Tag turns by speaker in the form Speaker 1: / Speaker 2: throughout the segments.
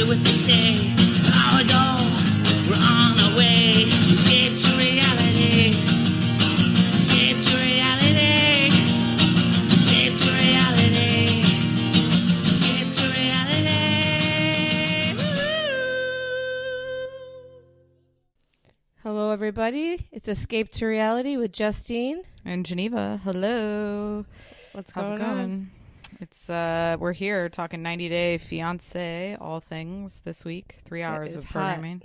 Speaker 1: hear what they say. Oh no, we're on our way. Escape to reality. Escape to reality. Escape to reality. Escape to reality. Woo!
Speaker 2: Hello, everybody. It's Escape to Reality with Justine.
Speaker 3: And Geneva. Hello.
Speaker 2: How's it going?
Speaker 3: It's we're here talking 90 Day Fiance, all things this week. 3 hours of programming.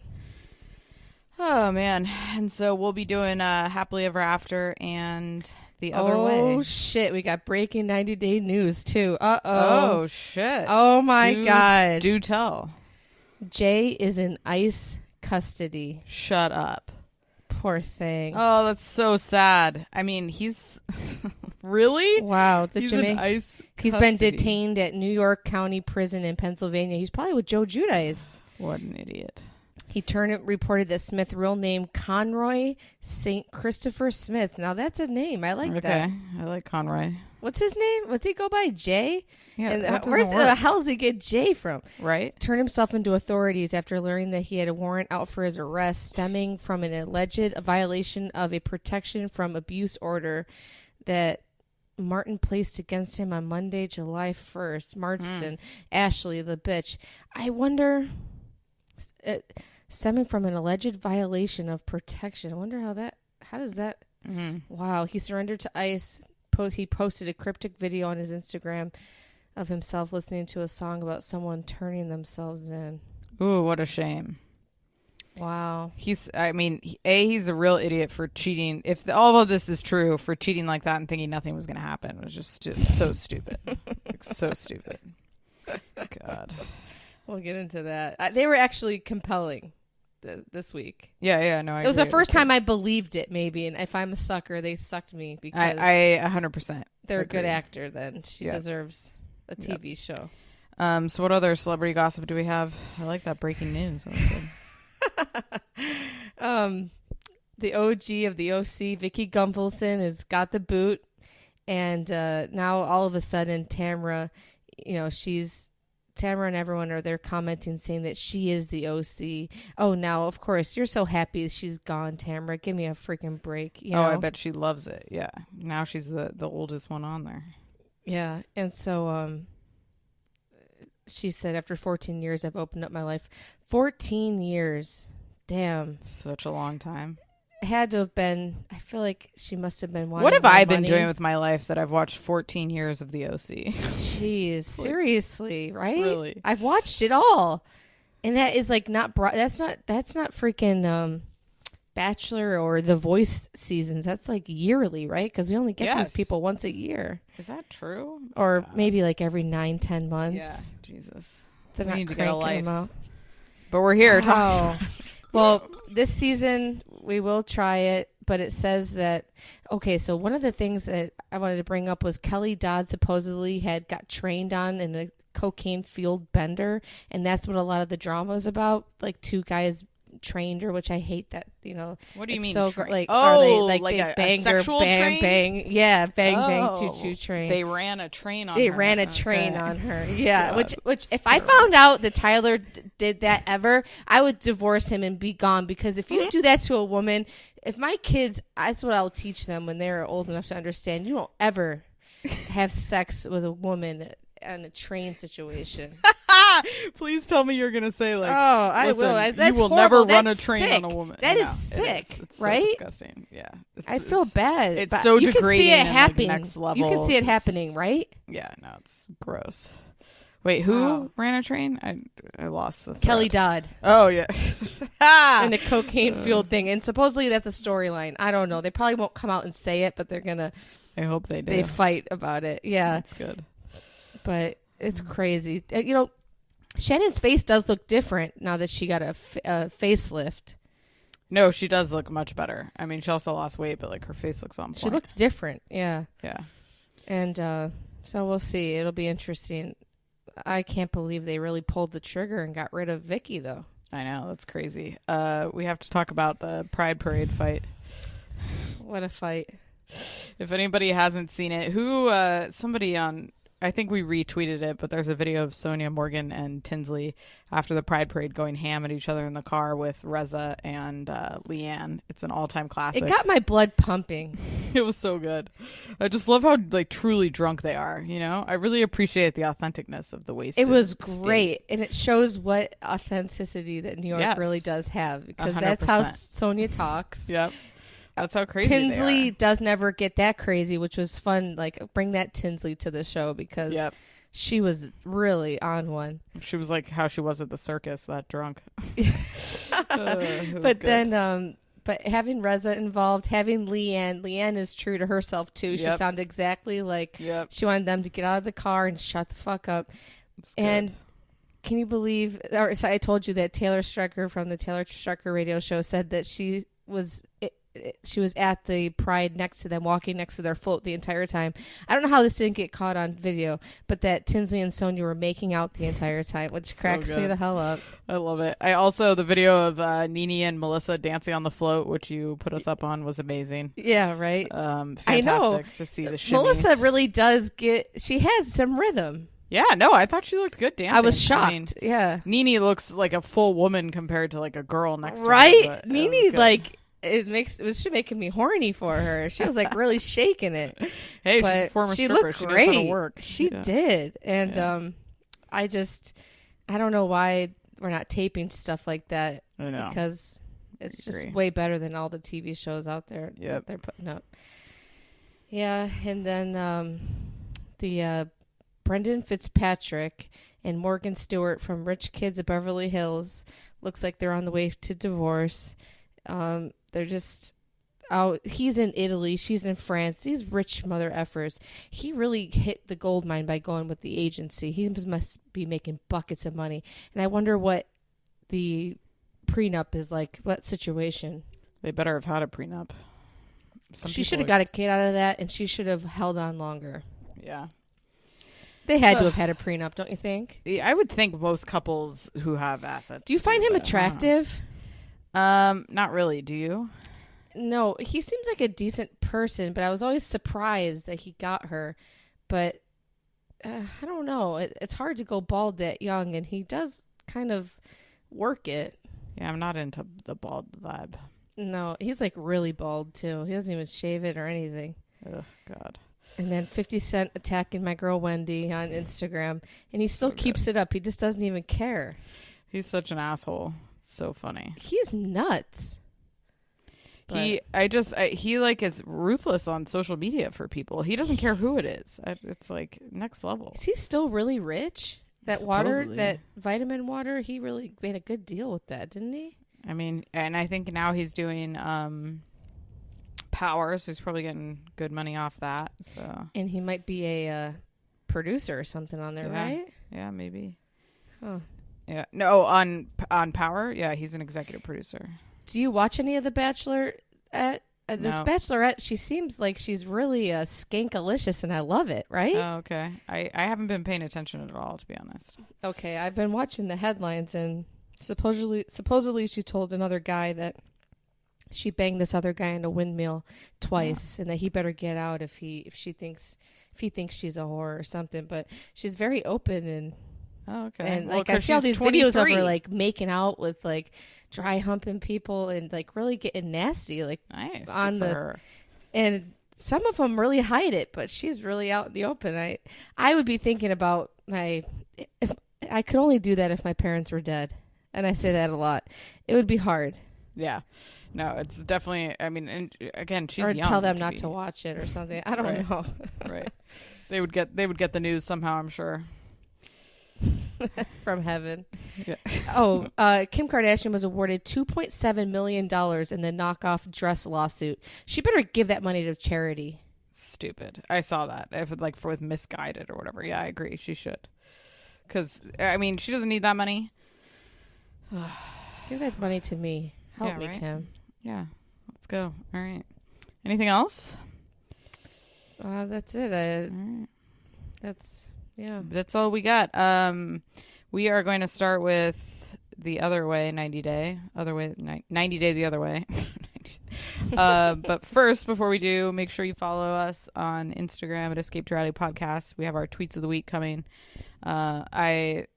Speaker 3: Hot. Oh man. And so we'll be doing Happily Ever After and The Other Way.
Speaker 2: Oh shit, we got breaking 90 Day news too.
Speaker 3: Oh shit.
Speaker 2: Oh my god.
Speaker 3: Do tell.
Speaker 2: Jay is in ICE custody.
Speaker 3: Shut up.
Speaker 2: Poor thing.
Speaker 3: Oh, that's so sad. I mean, he's really?
Speaker 2: Wow.
Speaker 3: He's in ICE
Speaker 2: He's
Speaker 3: custody.
Speaker 2: been detained at New York County Prison in Pennsylvania. He's probably with Joe Giudice.
Speaker 3: What an idiot.
Speaker 2: He reported that Smith, real name Conroy St. Christopher Smith. Now that's a name. I like that.
Speaker 3: Okay. I like Conroy.
Speaker 2: What's his name? What's he go by? Jay?
Speaker 3: Yeah,
Speaker 2: and
Speaker 3: that
Speaker 2: where
Speaker 3: doesn't
Speaker 2: the
Speaker 3: work.
Speaker 2: hell does he get Jay from?
Speaker 3: Right?
Speaker 2: Turned himself into authorities after learning that he had a warrant out for his arrest stemming from an alleged violation of a protection from abuse order that Martin placed against him on Monday, July 1st. Marston, Ashley, the bitch. I wonder, stemming from an alleged violation of protection. I wonder how does that, wow. He surrendered to ICE. He posted a cryptic video on his Instagram of himself listening to a song about someone turning themselves in.
Speaker 3: Ooh, what a shame.
Speaker 2: Wow.
Speaker 3: He's a real idiot for cheating. If all of this is true, for cheating like that and thinking nothing was going to happen, it was just so stupid. Like, so stupid. God.
Speaker 2: We'll get into that. They were actually compelling this week.
Speaker 3: Yeah, no, I
Speaker 2: It was the
Speaker 3: agree.
Speaker 2: first time I believed it, maybe. And if I'm a sucker, they sucked me because
Speaker 3: I 100%.
Speaker 2: they're a
Speaker 3: agree.
Speaker 2: good actor then. She deserves a TV show.
Speaker 3: So what other celebrity gossip do we have? I like that breaking news.
Speaker 2: The OG of the OC, Vicky Gunvalson, has got the boot. And now all of a sudden, Tamra and everyone they're commenting saying that she is the OC. Oh, now, of course, you're so happy she's gone, Tamra. Give me a freaking break. You know?
Speaker 3: I bet she loves it. Yeah. Now she's the oldest one on there.
Speaker 2: Yeah. And so she said, after 14 years, I've opened up my life. 14 years. Damn.
Speaker 3: Such a long time.
Speaker 2: Had to have been, I feel like she must have been wanting
Speaker 3: What have
Speaker 2: more
Speaker 3: I been
Speaker 2: money.
Speaker 3: doing with my life that I've watched 14 years of the OC?
Speaker 2: Jeez, seriously, right?
Speaker 3: Really?
Speaker 2: I've watched it all. And that is like that's not freaking Bachelor or The Voice seasons. That's like yearly, right? Because we only get these people once a year.
Speaker 3: Is that true?
Speaker 2: Or maybe like every 9-10 months.
Speaker 3: Yeah, Jesus.
Speaker 2: They're
Speaker 3: We
Speaker 2: not
Speaker 3: need to get a
Speaker 2: cranking
Speaker 3: life.
Speaker 2: them out.
Speaker 3: But we're here talking.
Speaker 2: Well, this season we will try it, but it says that, okay, so one of the things that I wanted to bring up was Kelly Dodd supposedly got trained on in a cocaine fueled bender, and that's what a lot of the drama is about, like two guys trained her, which I hate that,
Speaker 3: What do you mean?
Speaker 2: so
Speaker 3: like,
Speaker 2: are they,
Speaker 3: like
Speaker 2: they
Speaker 3: a
Speaker 2: bang
Speaker 3: sexual
Speaker 2: her, bang,
Speaker 3: train?
Speaker 2: bang, yeah, bang, bang, choo choo train.
Speaker 3: They ran a train on her.
Speaker 2: They ran a train on her. Yeah,
Speaker 3: God,
Speaker 2: which if I found out that Tyler did that ever, I would divorce him and be gone, because if you do that to a woman, if my kids, that's what I'll teach them when they're old enough to understand. You don't ever have sex with a woman in a train situation.
Speaker 3: Please tell me you're going to say like,
Speaker 2: I
Speaker 3: listen,
Speaker 2: will. That's
Speaker 3: you will
Speaker 2: horrible.
Speaker 3: never run
Speaker 2: That's
Speaker 3: a train
Speaker 2: sick.
Speaker 3: on a woman.
Speaker 2: That
Speaker 3: I
Speaker 2: is
Speaker 3: know.
Speaker 2: sick,
Speaker 3: It's
Speaker 2: right?
Speaker 3: So disgusting. Yeah.
Speaker 2: I feel bad.
Speaker 3: It's
Speaker 2: but
Speaker 3: so
Speaker 2: you
Speaker 3: degrading.
Speaker 2: You can see it
Speaker 3: and,
Speaker 2: happening.
Speaker 3: Like, next level.
Speaker 2: You can see it happening, right?
Speaker 3: Yeah, no, it's gross. Wait, who ran a train? I lost the thread.
Speaker 2: Kelly Dodd.
Speaker 3: Oh, yeah.
Speaker 2: And a cocaine fueled thing. And supposedly that's a storyline. I don't know. They probably won't come out and say it, but they're going to.
Speaker 3: I hope they do.
Speaker 2: They fight about it. Yeah.
Speaker 3: That's good.
Speaker 2: But it's crazy. Shannon's face does look different now that she got a facelift.
Speaker 3: No, she does look much better. I mean, she also lost weight, but like her face looks on point.
Speaker 2: She looks different. Yeah.
Speaker 3: Yeah.
Speaker 2: And so we'll see. It'll be interesting. I can't believe they really pulled the trigger and got rid of Vicky, though.
Speaker 3: I know. That's crazy. We have to talk about the Pride Parade fight.
Speaker 2: What a fight.
Speaker 3: If anybody hasn't seen it, somebody on I think we retweeted it, but there's a video of Sonia, Morgan, and Tinsley after the Pride Parade going ham at each other in the car with Reza and Leanne. It's an all-time classic.
Speaker 2: It got my blood pumping.
Speaker 3: It was so good. I just love how like truly drunk they are. You know, I really appreciate the authenticness of the wasted.
Speaker 2: It was
Speaker 3: state.
Speaker 2: great, and it shows what authenticity that New York really does have, because
Speaker 3: 100%.
Speaker 2: that's how Sonia talks.
Speaker 3: Yep. That's how crazy
Speaker 2: Tinsley
Speaker 3: they are.
Speaker 2: does never get that crazy, which was fun. Like, bring that Tinsley to the show, because she was really on one.
Speaker 3: She was like how she was at the circus, that drunk.
Speaker 2: But then, but having Reza involved, having Leanne is true to herself too. She sounded exactly like she wanted them to get out of the car and shut the fuck up. And can you believe, so I told you that Taylor Strecker from the Taylor Strecker radio show said that she was at the Pride next to them, walking next to their float the entire time. I don't know how this didn't get caught on video, but that Tinsley and Sonia were making out the entire time, which cracks me the hell up.
Speaker 3: I love it. I also, the video of Nene and Melissa dancing on the float, which you put us up on, was amazing.
Speaker 2: Yeah, right?
Speaker 3: Fantastic
Speaker 2: I know.
Speaker 3: to see the shimmies.
Speaker 2: Melissa really does she has some rhythm.
Speaker 3: Yeah, no, I thought she looked good dancing.
Speaker 2: I was shocked. Yeah.
Speaker 3: Nene looks like a full woman compared to like a girl next to her.
Speaker 2: Right? Nene, like, it was making me horny for her. She was like really shaking it.
Speaker 3: Hey,
Speaker 2: but
Speaker 3: she's a former
Speaker 2: she
Speaker 3: stripper.
Speaker 2: looked
Speaker 3: She
Speaker 2: great.
Speaker 3: knows how to work.
Speaker 2: She did. And I don't know why we're not taping stuff like that.
Speaker 3: I know.
Speaker 2: Because it's just way better than all the TV shows out there that they're putting up. Yeah, and then the Brendan Fitzpatrick and Morgan Stewart from Rich Kids of Beverly Hills looks like they're on the way to divorce. They're just out. He's in Italy. She's in France. These rich mother effers. He really hit the gold mine by going with the agency. He must be making buckets of money. And I wonder what the prenup is like. What situation?
Speaker 3: They better have had a prenup.
Speaker 2: She should have got a kid out of that, and she should have held on longer.
Speaker 3: Yeah.
Speaker 2: They had to have had a prenup, don't you think?
Speaker 3: I would think most couples who have assets.
Speaker 2: Do you find him attractive?
Speaker 3: Not really. Do you?
Speaker 2: No, he seems like a decent person, but I was always surprised that he got her. But I don't know. It's hard to go bald that young, and he does kind of work it.
Speaker 3: Yeah, I'm not into the bald vibe.
Speaker 2: No, he's like really bald too. He doesn't even shave it or anything.
Speaker 3: Oh, God.
Speaker 2: And then 50 Cent attacking my girl Wendy on Instagram, and he still keeps it up. He just doesn't even care.
Speaker 3: He's such an asshole. So funny.
Speaker 2: He's nuts.
Speaker 3: He like is ruthless on social media for people. He doesn't care who it is. It's like next level.
Speaker 2: Is he still really rich? That water, that vitamin water, he really made a good deal with that, didn't he?
Speaker 3: I mean, and I think now he's doing Power, so he's probably getting good money off that. So,
Speaker 2: and he might be a producer or something on there, right?
Speaker 3: Yeah, maybe.
Speaker 2: Oh,
Speaker 3: yeah. No, on Power, yeah, he's an executive producer.
Speaker 2: Do you watch any of The Bachelorette? This Bachelorette, she seems like she's really skankalicious, and I love it. Right?
Speaker 3: Oh, okay. I haven't been paying attention at all, to be honest.
Speaker 2: Okay, I've been watching the headlines, and supposedly she told another guy that she banged this other guy in a windmill twice, and that he better get out if he thinks she's a whore or something. But she's very open and and like I see all these videos of her like making out with like dry humping people and like really getting nasty, like
Speaker 3: nice
Speaker 2: on the her. And some of them really hide it, but she's really out in the open. I would be thinking about if I could only do that if my parents were dead, and I say that a lot. It would be hard.
Speaker 3: Yeah. No, it's definitely, I mean, and again, she's
Speaker 2: or
Speaker 3: young.
Speaker 2: Or tell them not to watch it or something. I don't know.
Speaker 3: Right. They would get the news somehow, I'm sure.
Speaker 2: From heaven.
Speaker 3: Yeah.
Speaker 2: Kim Kardashian was awarded $2.7 million in the knockoff dress lawsuit. She better give that money to charity.
Speaker 3: Stupid. I saw that. With Misguided or whatever. Yeah, I agree. She should. Because, I mean, she doesn't need that money.
Speaker 2: Give that money to me. Help me,
Speaker 3: right?
Speaker 2: Kim.
Speaker 3: Yeah. Let's go. All right. Anything else?
Speaker 2: That's it.
Speaker 3: All right.
Speaker 2: That's
Speaker 3: all we got. We are going to start with the other way, 90 Day. 90 Day the Other Way. But first, before we do, make sure you follow us on Instagram at Escape to Reality Podcast. We have our tweets of the week coming. I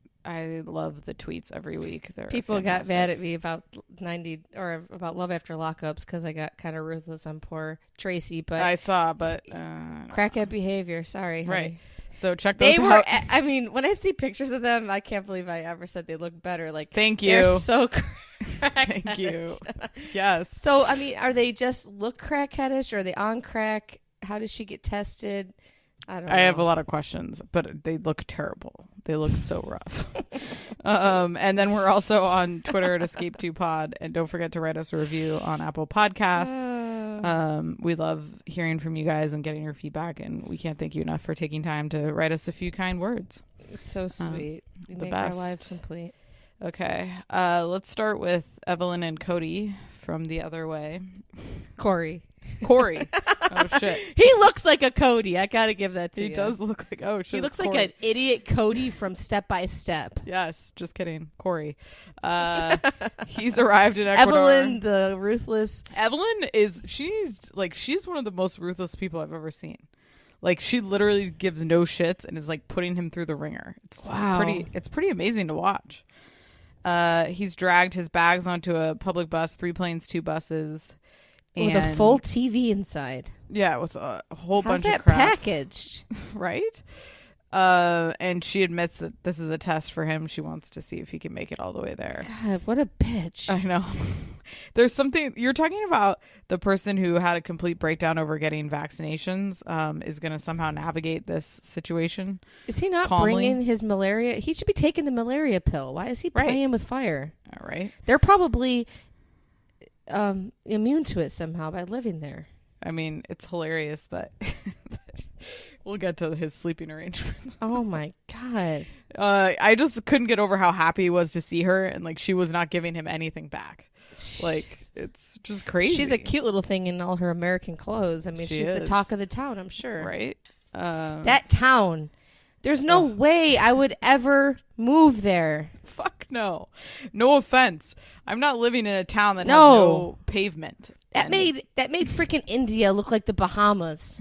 Speaker 3: love the tweets every week.
Speaker 2: People fantastic. Got mad at me about about Love After Lockups because I got kind of ruthless on poor Tracy. But
Speaker 3: I saw, but
Speaker 2: crackhead behavior. Sorry, honey. Right.
Speaker 3: So check those out.
Speaker 2: I mean, when I see pictures of them, I can't believe I ever said they look better. Like,
Speaker 3: thank you.
Speaker 2: They're so
Speaker 3: Thank you. Yes.
Speaker 2: So, I mean, are they just look crackheadish, or are they on crack? How does she get tested? I don't know.
Speaker 3: I have a lot of questions, but they look terrible. They look so rough. And then we're also on Twitter at Escape2Pod. And don't forget to write us a review on Apple Podcasts. We love hearing from you guys and getting your feedback. And we can't thank you enough for taking time to write us a few kind words.
Speaker 2: It's so sweet. You make our lives complete.
Speaker 3: Okay. Let's start with Evelyn and Cody from The Other Way.
Speaker 2: Corey.
Speaker 3: Oh, shit.
Speaker 2: He looks like a Cody. I got to give that to you.
Speaker 3: He does look like, oh, shit.
Speaker 2: He looks like an idiot Cody from Step by Step.
Speaker 3: Yes. Just kidding. Corey. He's arrived in Ecuador.
Speaker 2: Evelyn, the ruthless.
Speaker 3: Evelyn she's one of the most ruthless people I've ever seen. Like, she literally gives no shits and is like putting him through the ringer. It's pretty amazing to watch. He's dragged his bags onto a public bus, 3 planes, 2 buses.
Speaker 2: With a full TV inside.
Speaker 3: Yeah, with a whole bunch
Speaker 2: of
Speaker 3: crap. How's
Speaker 2: that packaged?
Speaker 3: Right? And she admits that this is a test for him. She wants to see if he can make it all the way there.
Speaker 2: God, what a bitch.
Speaker 3: I know. There's something... You're talking about the person who had a complete breakdown over getting vaccinations is going to somehow navigate this situation.
Speaker 2: Is he not calmly bringing his malaria? He should be taking the malaria pill. Why is he playing with fire?
Speaker 3: All right.
Speaker 2: They're probably... immune to it somehow by living there.
Speaker 3: I mean, it's hilarious that we'll get to his sleeping arrangements.
Speaker 2: Oh my God.
Speaker 3: I just couldn't get over how happy he was to see her, and like she was not giving him anything back. Like, it's just crazy.
Speaker 2: She's a cute little thing in all her American clothes. I mean, she's the talk of the town, I'm sure.
Speaker 3: Right?
Speaker 2: That town. There's no way I would ever move there.
Speaker 3: Fuck no. No offense. I'm not living in a town that has no pavement.
Speaker 2: That made freaking India look like the Bahamas.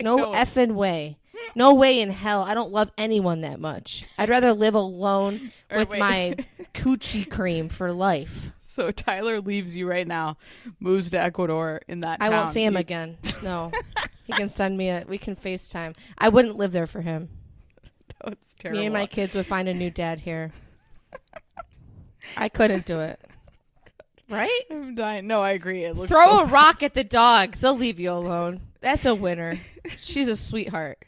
Speaker 2: No effing way. No way in hell. I don't love anyone that much. I'd rather live alone with my coochie cream for life.
Speaker 3: So Tyler leaves you right now, moves to Ecuador in that town.
Speaker 2: I won't see him again. No. He can send me we can FaceTime. I wouldn't live there for him.
Speaker 3: No, it's terrible.
Speaker 2: Me and my kids would find a new dad here. I couldn't do it. Right?
Speaker 3: I'm dying. No, I agree.
Speaker 2: Throw a rock at the dogs. They'll leave you alone. That's a winner. She's a sweetheart.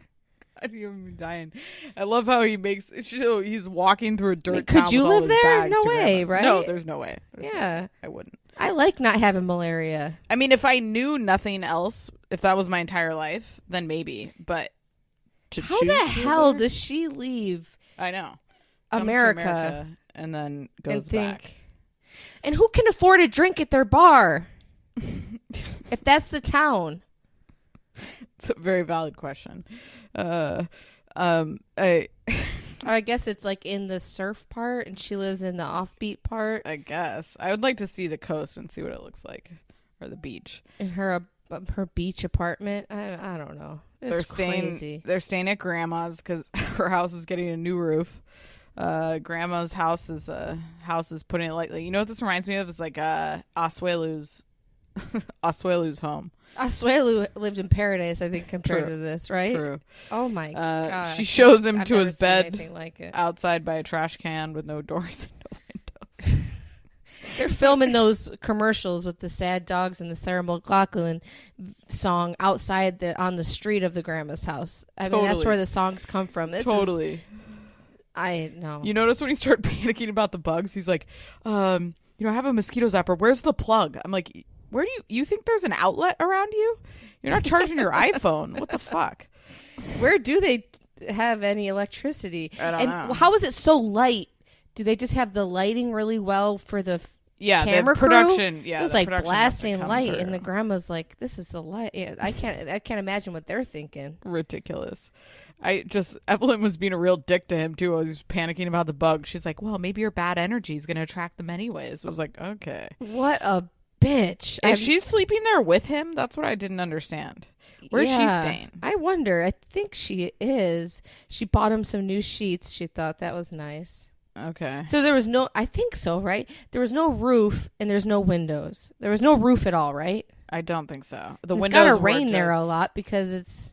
Speaker 3: I'm dying. I love how he's walking through a dirt town.
Speaker 2: Could you live there? No way, right?
Speaker 3: No, there's no way.
Speaker 2: Yeah.
Speaker 3: I wouldn't.
Speaker 2: I like not having malaria.
Speaker 3: I mean, if I knew nothing else, if that was my entire life, then maybe. But
Speaker 2: how the hell does she leave?
Speaker 3: I know.
Speaker 2: America
Speaker 3: and then goes back.
Speaker 2: And who can afford a drink at their bar? If that's the town.
Speaker 3: It's a very valid question. I
Speaker 2: guess it's like in the surf part and she lives in the offbeat part.
Speaker 3: I guess. I would like to see the coast and see what it looks like. Or the beach.
Speaker 2: In her beach apartment? I don't know. It's crazy.
Speaker 3: They're staying at Grandma's because her house is getting a new roof. Grandma's house is putting it lightly. You know what this reminds me of? It's like Asuelu's home.
Speaker 2: Asuelu lived in paradise, I think, compared to this, right?
Speaker 3: True.
Speaker 2: Oh my god.
Speaker 3: She shows him to his bed
Speaker 2: like
Speaker 3: outside by a trash can with no doors and no windows.
Speaker 2: They're filming those commercials with the sad dogs and the Sarah McLachlan song outside on the street of the grandma's house. I mean, that's where the songs come from. I know.
Speaker 3: You notice when he started panicking about the bugs, he's like, I have a mosquito zapper. Where's the plug? I'm like, where do you think there's an outlet around you? You're not charging your iPhone. What the fuck?
Speaker 2: Where do they have any electricity?
Speaker 3: I don't know.
Speaker 2: How is it so light? Do they just have the lighting really well for the camera
Speaker 3: the production?
Speaker 2: Crew?
Speaker 3: Yeah,
Speaker 2: it was like blasting light, and the grandma's like, "This is the light." Yeah, I can't imagine what they're thinking.
Speaker 3: Ridiculous. Evelyn was being a real dick to him too. I was panicking about the bug. She's like, "Well, maybe your bad energy is going to attract them anyways." I was like, "Okay."
Speaker 2: What a bitch.
Speaker 3: Is she sleeping there with him? That's what I didn't understand. Where's she staying?
Speaker 2: I wonder. I think she is. She bought him some new sheets. She thought that was nice.
Speaker 3: Okay.
Speaker 2: So there was no, I think so, right? There was no roof and there's no windows. There was no roof at all, right?
Speaker 3: I don't think so. The
Speaker 2: it's
Speaker 3: windows
Speaker 2: gotta
Speaker 3: were
Speaker 2: rain there a lot because it's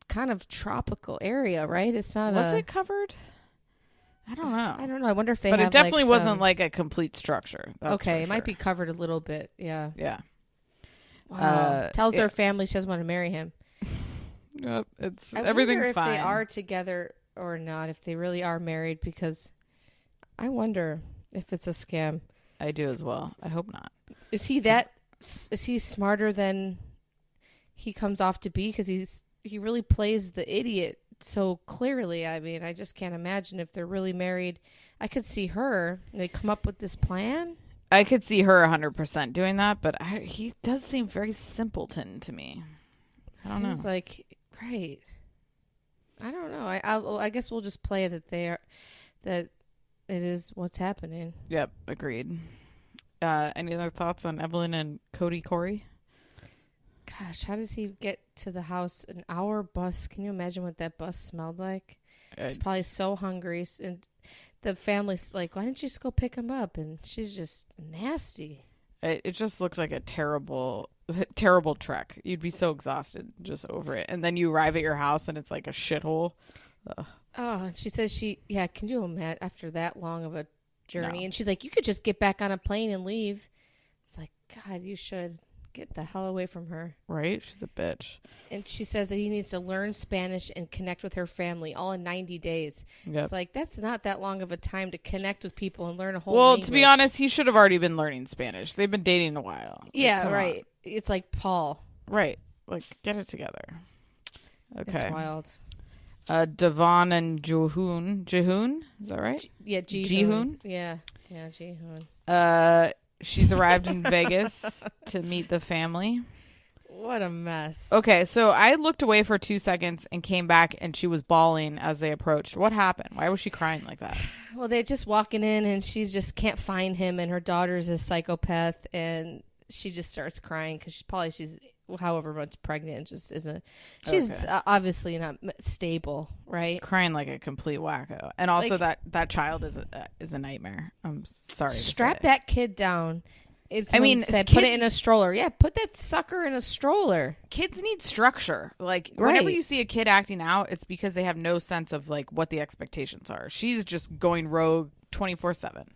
Speaker 2: kind of tropical area, right? It's not.
Speaker 3: Was it covered? I don't know.
Speaker 2: I don't know. I wonder if they.
Speaker 3: But
Speaker 2: have
Speaker 3: it definitely
Speaker 2: like
Speaker 3: wasn't like a complete structure.
Speaker 2: Okay, it might be covered a little bit. Yeah.
Speaker 3: Yeah.
Speaker 2: Wow. Tells her family she doesn't want to marry him.
Speaker 3: Yep.
Speaker 2: I
Speaker 3: Everything's
Speaker 2: wonder if
Speaker 3: fine.
Speaker 2: they are together or not. If they really are married, because I wonder if it's a scam.
Speaker 3: I do as well. I hope not.
Speaker 2: Is he smarter than he comes off to be? Because he really plays the idiot so clearly. I mean, I just can't imagine if they're really married. I could see her. They come up with this plan.
Speaker 3: I could see her 100% doing that, but he does seem very simpleton to me. I don't know.
Speaker 2: Seems like right. I don't know. I guess we'll just play that that it is what's happening.
Speaker 3: Yep, agreed. Any other thoughts on Evelyn and Cody Corey?
Speaker 2: Gosh, how does he get to the house? An hour bus. Can you imagine what that bus smelled like? He's probably so hungry. And the family's like, why didn't you just go pick him up? And she's just nasty.
Speaker 3: It just looked like a terrible trek. You'd be so exhausted just over it. And then you arrive at your house and it's like a shithole. Ugh.
Speaker 2: Oh, and she says can you imagine after that long of a journey?
Speaker 3: No.
Speaker 2: And she's like, you could just get back on a plane and leave. It's like, God, you should get the hell away from her.
Speaker 3: Right? She's a bitch.
Speaker 2: And she says that he needs to learn Spanish and connect with her family all in 90 days. Yep. It's like, that's not that long of a time to connect with people and learn a whole language.
Speaker 3: To be honest, he should have already been learning Spanish. They've been dating a while.
Speaker 2: Yeah, right. On. It's like Paul.
Speaker 3: Right. Like, get it together. Okay.
Speaker 2: It's wild.
Speaker 3: Devon and Jihoon, is that right?
Speaker 2: Jihoon. Yeah, Jihoon.
Speaker 3: She's arrived in Vegas to meet the family.
Speaker 2: What a mess.
Speaker 3: Okay, so I looked away for 2 seconds and came back, and she was bawling as they approached. What happened? Why was she crying like that?
Speaker 2: Well, they're just walking in, and she just can't find him, and her daughter's a psychopath, and she just starts crying because she's however much pregnant, just isn't. She's obviously not stable, right?
Speaker 3: Crying like a complete wacko, and also like, that child is a nightmare. I'm sorry.
Speaker 2: Strap that kid down.
Speaker 3: I mean,
Speaker 2: put it in a stroller. Yeah, put that sucker in a stroller.
Speaker 3: Kids need structure. Like whenever you see a kid acting out, it's because they have no sense of like what the expectations are. She's just going rogue 24/7.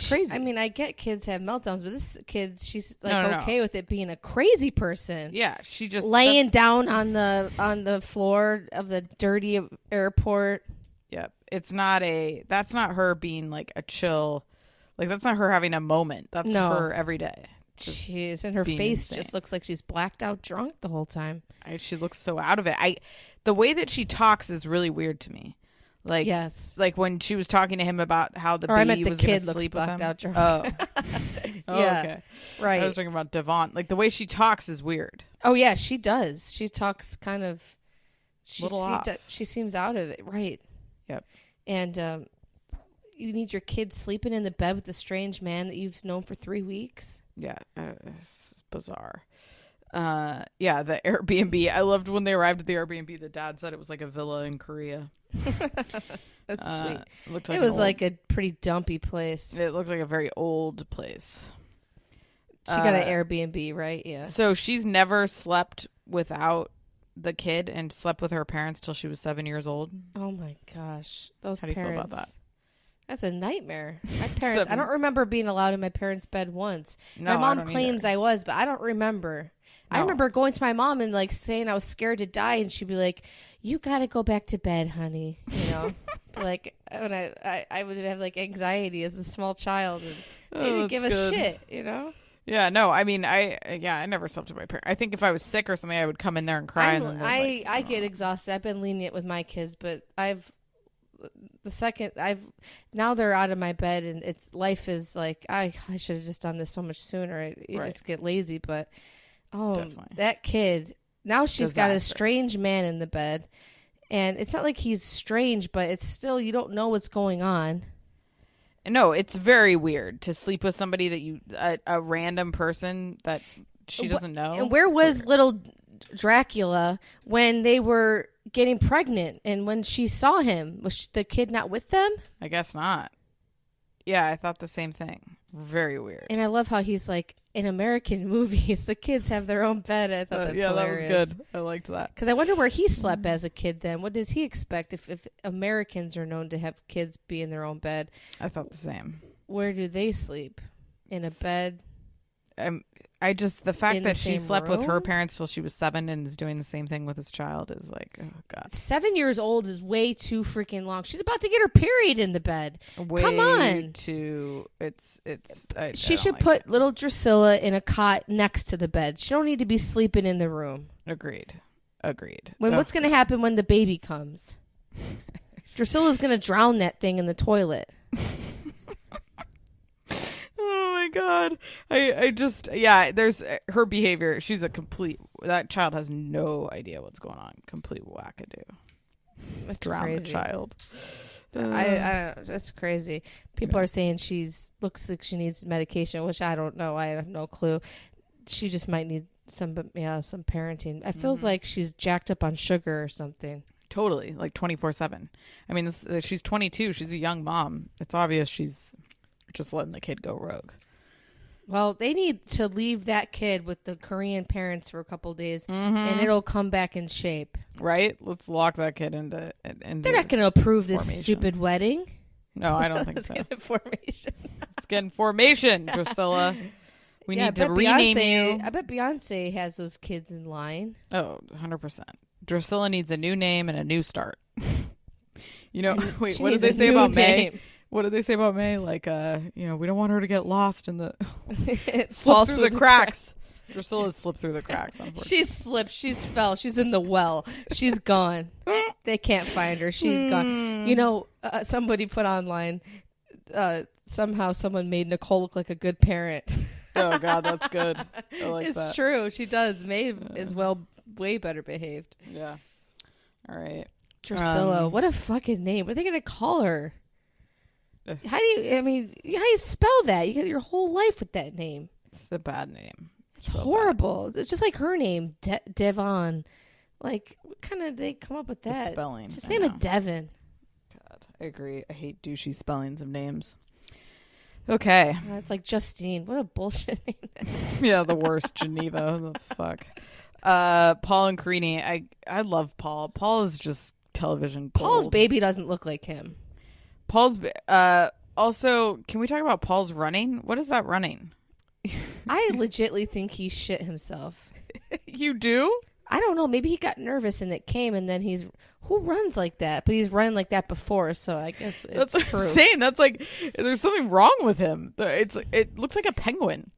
Speaker 3: Crazy.
Speaker 2: I mean, I get kids have meltdowns, but this kid, she's like okay with it being a crazy person.
Speaker 3: Yeah, she just
Speaker 2: laying down on the floor of the dirty airport.
Speaker 3: Yep, that's not her being like a chill, like that's not her having a moment. That's her every day.
Speaker 2: Jeez, and her face just looks like she's blacked out drunk the whole time.
Speaker 3: She looks so out of it. The way that she talks is really weird to me. Like,
Speaker 2: yes.
Speaker 3: Like when she was talking to him about how the baby was going to sleep with him.
Speaker 2: Out drunk.
Speaker 3: Oh,
Speaker 2: yeah,
Speaker 3: okay.
Speaker 2: Right.
Speaker 3: I was talking about Devon. Like the way she talks is weird.
Speaker 2: Oh yeah, she does. She talks kind of.
Speaker 3: Off.
Speaker 2: She seems out of it, right?
Speaker 3: Yep.
Speaker 2: And you need your kid sleeping in the bed with a strange man that you've known for 3 weeks.
Speaker 3: Yeah, it's bizarre. Yeah, the Airbnb. I loved when they arrived at the Airbnb. The dad said it was like a villa in Korea.
Speaker 2: That's sweet.
Speaker 3: It
Speaker 2: was like a pretty dumpy place.
Speaker 3: It looked like a very old place.
Speaker 2: She got an Airbnb, right? Yeah.
Speaker 3: So she's never slept without the kid and slept with her parents till she was 7 years old.
Speaker 2: Oh my gosh, those
Speaker 3: How do you feel about that?
Speaker 2: That's a nightmare. My parents. I don't remember being allowed in my parents' bed once.
Speaker 3: No,
Speaker 2: my mom claims I was, but I don't remember. No. I remember going to my mom and like saying I was scared to die, and she'd be like, "You got to go back to bed, honey." You know, like when I would have like anxiety as a small child, and they didn't give a shit. You know.
Speaker 3: Yeah, no, I mean, I never slept with my parents. I think if I was sick or something, I would come in there and cry.
Speaker 2: I get exhausted. I've been lenient with my kids, but now they're out of my bed, and life is like, I should have just done this so much sooner. You just get lazy, but
Speaker 3: definitely.
Speaker 2: That kid, now she's got a strange man in the bed, and it's not like he's strange, but it's still, you don't know what's going on.
Speaker 3: No, it's very weird to sleep with somebody that you a random person that she doesn't know.
Speaker 2: And where was little Dracula when they were getting pregnant and when she saw him? Was the kid not with them?
Speaker 3: I guess not. Yeah, I thought the same thing. Very weird.
Speaker 2: And I love how he's like, in American movies, the kids have their own bed. I thought that's hilarious.
Speaker 3: That was good. I liked that.
Speaker 2: Because I wonder where he slept as a kid then. What does he expect if Americans are known to have kids be in their own bed?
Speaker 3: I thought the same.
Speaker 2: Where do they sleep? In a bed?
Speaker 3: The fact that she slept with her
Speaker 2: room?
Speaker 3: parents till she was 7 and is doing the same thing with his child is like, oh God.
Speaker 2: 7 years old is way too freaking long. She's about to get her period in the bed. Come on. She should put little Drusilla in a cot next to the bed. She don't need to be sleeping in the room.
Speaker 3: Agreed.
Speaker 2: What's going to happen when the baby comes? Drusilla's going to drown that thing in the toilet.
Speaker 3: Oh my God. There's her behavior. She's that child has no idea what's going on. Complete wackadoo.
Speaker 2: That's
Speaker 3: Drown
Speaker 2: crazy.
Speaker 3: the child.
Speaker 2: I don't know. That's crazy. People are saying looks like she needs medication, which I don't know. I have no clue. She just might need some parenting. It feels like she's jacked up on sugar or something.
Speaker 3: Totally. Like 24/7. I mean, she's 22. She's a young mom. It's obvious she's just letting the kid go rogue.
Speaker 2: Well, they need to leave that kid with the Korean parents for a couple days, and it'll come back in shape.
Speaker 3: Right? Let's lock that kid into
Speaker 2: They're not going to approve this stupid wedding.
Speaker 3: No, I don't think so.
Speaker 2: Formation.
Speaker 3: Let's get in formation, Drusilla. We need to rename you.
Speaker 2: I bet Beyonce has those kids in line.
Speaker 3: Oh, 100%. Drusilla needs a new name and a new start. Wait, what did they say about May? What did they say about May? Like, we don't want her to get lost in the slip through the cracks. Drusilla's slipped through the cracks.
Speaker 2: She's slipped. She's fell. She's in the well. She's gone. They can't find her. She's gone. Somebody put online. Somehow someone made Nicole look like a good parent.
Speaker 3: Oh God, that's good. I like that.
Speaker 2: It's true. She does. May is way better behaved.
Speaker 3: Yeah. All right.
Speaker 2: Drusilla. What a fucking name. What are they gonna call her? How do you spell that? You get your whole life with that name.
Speaker 3: It's a bad name.
Speaker 2: It's horrible. It's just like her name, Devon. Like, what kind of they come up with that?
Speaker 3: The spelling.
Speaker 2: Just name it Devon.
Speaker 3: God, I agree. I hate douchey spellings of names. Okay.
Speaker 2: It's like Justine. What a bullshit name.
Speaker 3: Yeah, the worst. Geneva. The fuck. Paul and Karini. I love Paul. Paul is just television gold.
Speaker 2: Paul's baby doesn't look like him.
Speaker 3: Paul's also, can we talk about Paul's running? What is that running?
Speaker 2: I legitly think he shit himself.
Speaker 3: You do?
Speaker 2: I don't know. Maybe he got nervous and it came, and then who runs like that? But he's run like that before, so I guess
Speaker 3: that's what I'm saying. That's like there's something wrong with him. It looks like a penguin.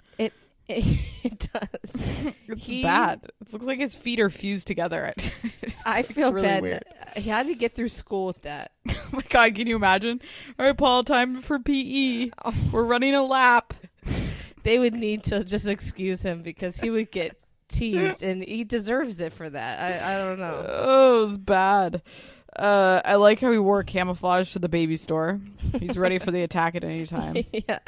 Speaker 2: It does.
Speaker 3: It's bad. It looks like his feet are fused together.
Speaker 2: I feel
Speaker 3: really
Speaker 2: bad.
Speaker 3: Weird.
Speaker 2: He had to get through school with that.
Speaker 3: Oh my God, can you imagine? All right, Paul, time for PE. We're running a lap.
Speaker 2: They would need to just excuse him because he would get teased, and he deserves it for that. I don't know.
Speaker 3: Oh, it was bad. I like how he wore camouflage to the baby store. He's ready for the attack at any time.
Speaker 2: Yeah.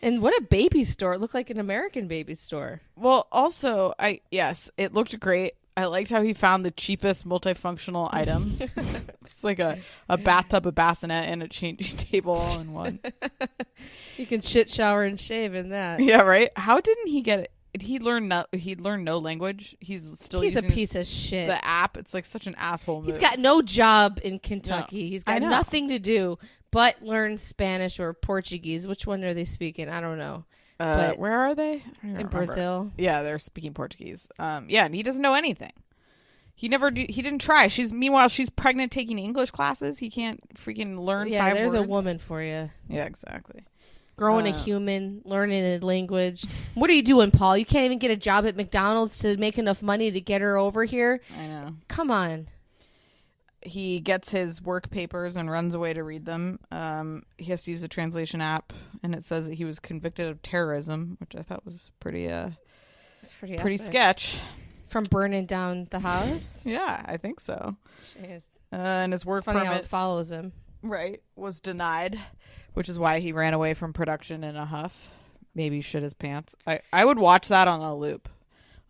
Speaker 2: And what a baby store. It looked like an American baby store.
Speaker 3: Well, also, it looked great. I liked how he found the cheapest multifunctional item. It's like a bathtub, a bassinet, and a changing table all in one.
Speaker 2: You can shit, shower, and shave in that.
Speaker 3: Yeah, right? How didn't he get it? He'd learn no language. He's a
Speaker 2: piece of shit.
Speaker 3: The app. It's like such an asshole move.
Speaker 2: He's got no job in Kentucky.
Speaker 3: No,
Speaker 2: He's got nothing to do but learn Spanish or Portuguese. Which one are they speaking? I don't know.
Speaker 3: Where are they?
Speaker 2: In Brazil.
Speaker 3: Yeah, they're speaking Portuguese. Yeah, and he doesn't know anything. He didn't try. Meanwhile she's pregnant taking English classes. He can't freaking learn 5 words.
Speaker 2: Yeah, there's a woman for you.
Speaker 3: Yeah, exactly.
Speaker 2: Growing a human, learning a language. What are you doing, Paul? You can't even get a job at McDonald's to make enough money to get her over here?
Speaker 3: I know.
Speaker 2: Come on.
Speaker 3: He gets his work papers and runs away to read them. He has to use a translation app, and it says that he was convicted of terrorism, which I thought was pretty sketch.
Speaker 2: From burning down the house?
Speaker 3: Yeah, I think so.
Speaker 2: Jeez.
Speaker 3: And his work
Speaker 2: it's funny
Speaker 3: permit
Speaker 2: how it follows him.
Speaker 3: right was denied. which is why he ran away from production in a huff. Maybe shit his pants. I would watch that on a loop.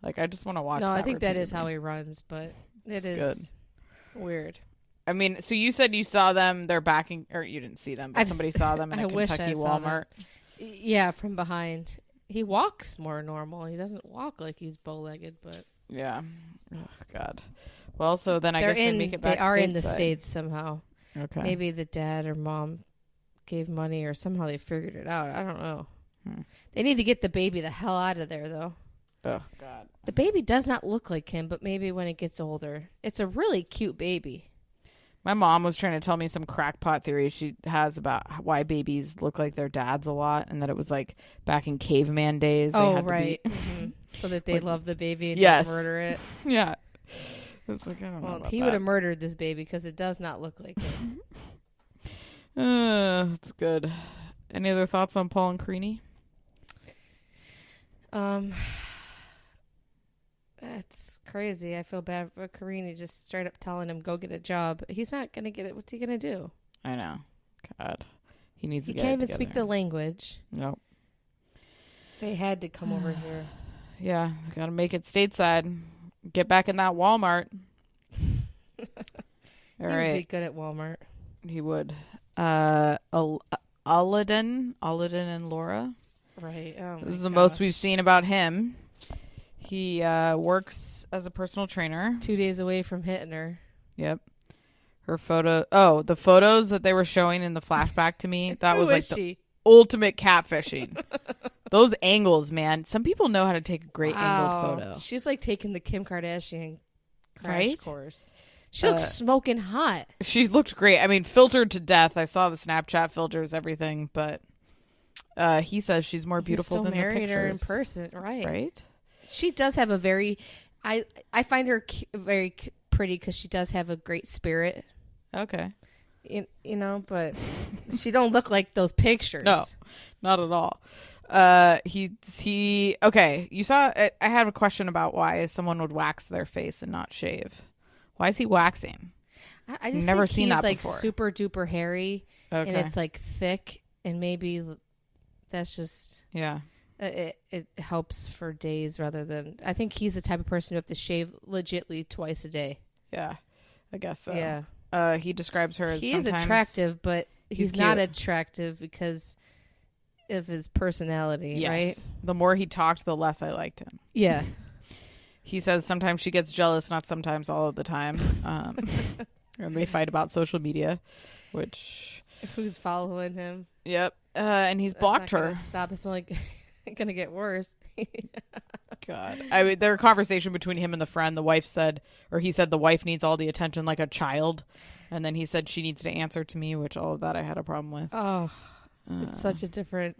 Speaker 3: Like, I just want to watch that.
Speaker 2: No, I think that is
Speaker 3: repeatedly.
Speaker 2: how he runs, but it is weird.
Speaker 3: I mean, so you said you saw them. They're backing, or you didn't see them, but somebody saw them in a Kentucky Walmart.
Speaker 2: Yeah, from behind. He walks more normal. He doesn't walk like he's bow-legged, but
Speaker 3: yeah. Oh God. Well, so then I guess they make it back.
Speaker 2: They are in the
Speaker 3: stateside.
Speaker 2: States somehow.
Speaker 3: Okay.
Speaker 2: Maybe the dad or mom gave money, or somehow they figured it out. I don't know. They need to get the baby the hell out of there, though.
Speaker 3: Oh God.
Speaker 2: The baby does not look like him, but maybe when it gets older, it's a really cute baby.
Speaker 3: My mom was trying to tell me some crackpot theory she has about why babies look like their dads a lot, and that it was like back in caveman days. They had
Speaker 2: right.
Speaker 3: To be
Speaker 2: so that they love the baby and
Speaker 3: yes.
Speaker 2: don't murder it.
Speaker 3: Yeah. It was like, I don't know about
Speaker 2: he would have murdered this baby because it does not look like him.
Speaker 3: That's good. Any other thoughts on Paul and Creaney?
Speaker 2: That's crazy. I feel bad for Karine just straight up telling him, go get a job. He's not going to get it. What's he going to do?
Speaker 3: I know. God. He needs to get it
Speaker 2: He can't even
Speaker 3: together.
Speaker 2: speak the language.
Speaker 3: Nope.
Speaker 2: They had to come over here.
Speaker 3: Yeah. Got to make it stateside. Get back in that Walmart. All right.
Speaker 2: He'd be good at Walmart.
Speaker 3: He would. Aladdin and Laura.
Speaker 2: Right. Oh
Speaker 3: This is the most we've seen about him. He works as a personal trainer.
Speaker 2: 2 days away from hitting her.
Speaker 3: Yep. Her photo. Oh, the photos that they were showing in the flashback to me. That was like the ultimate catfishing. Those angles, man. Some people know how to take a great angled photo.
Speaker 2: She's like taking the Kim Kardashian crash course. She looks smoking hot.
Speaker 3: She looked great. I mean, filtered to death. I saw the Snapchat filters, everything, but he says she's more beautiful than the pictures.
Speaker 2: Her in person, right?
Speaker 3: Right.
Speaker 2: She does have a very. I find her very pretty because she does have a great spirit.
Speaker 3: Okay.
Speaker 2: You know, but she don't look like those pictures.
Speaker 3: No, not at all. He. Okay. You saw. I have a question about why someone would wax their face and not shave. Why is he waxing?
Speaker 2: I just
Speaker 3: never
Speaker 2: think
Speaker 3: seen
Speaker 2: he's
Speaker 3: that
Speaker 2: like
Speaker 3: before.
Speaker 2: super duper hairy,
Speaker 3: Okay.
Speaker 2: and it's like thick, and maybe that's just it helps for days rather than. I think he's the type of person who have to shave legitly twice a day.
Speaker 3: Yeah, I guess so.
Speaker 2: Yeah.
Speaker 3: He describes her as
Speaker 2: he is attractive, but he's not attractive because of his personality,
Speaker 3: yes.
Speaker 2: right?
Speaker 3: The more he talked, the less I liked him.
Speaker 2: Yeah.
Speaker 3: He says sometimes she gets jealous, not sometimes, all of the time. And they fight about social media, which...
Speaker 2: Who's following him?
Speaker 3: Yep. And he's blocked her.
Speaker 2: Stop. It's only going to get worse.
Speaker 3: God. I mean, their conversation between him and the friend, the wife said, or he said the wife needs all the attention like a child. And then he said she needs to answer to me, which all of that I had a problem with.
Speaker 2: Oh, it's such a different...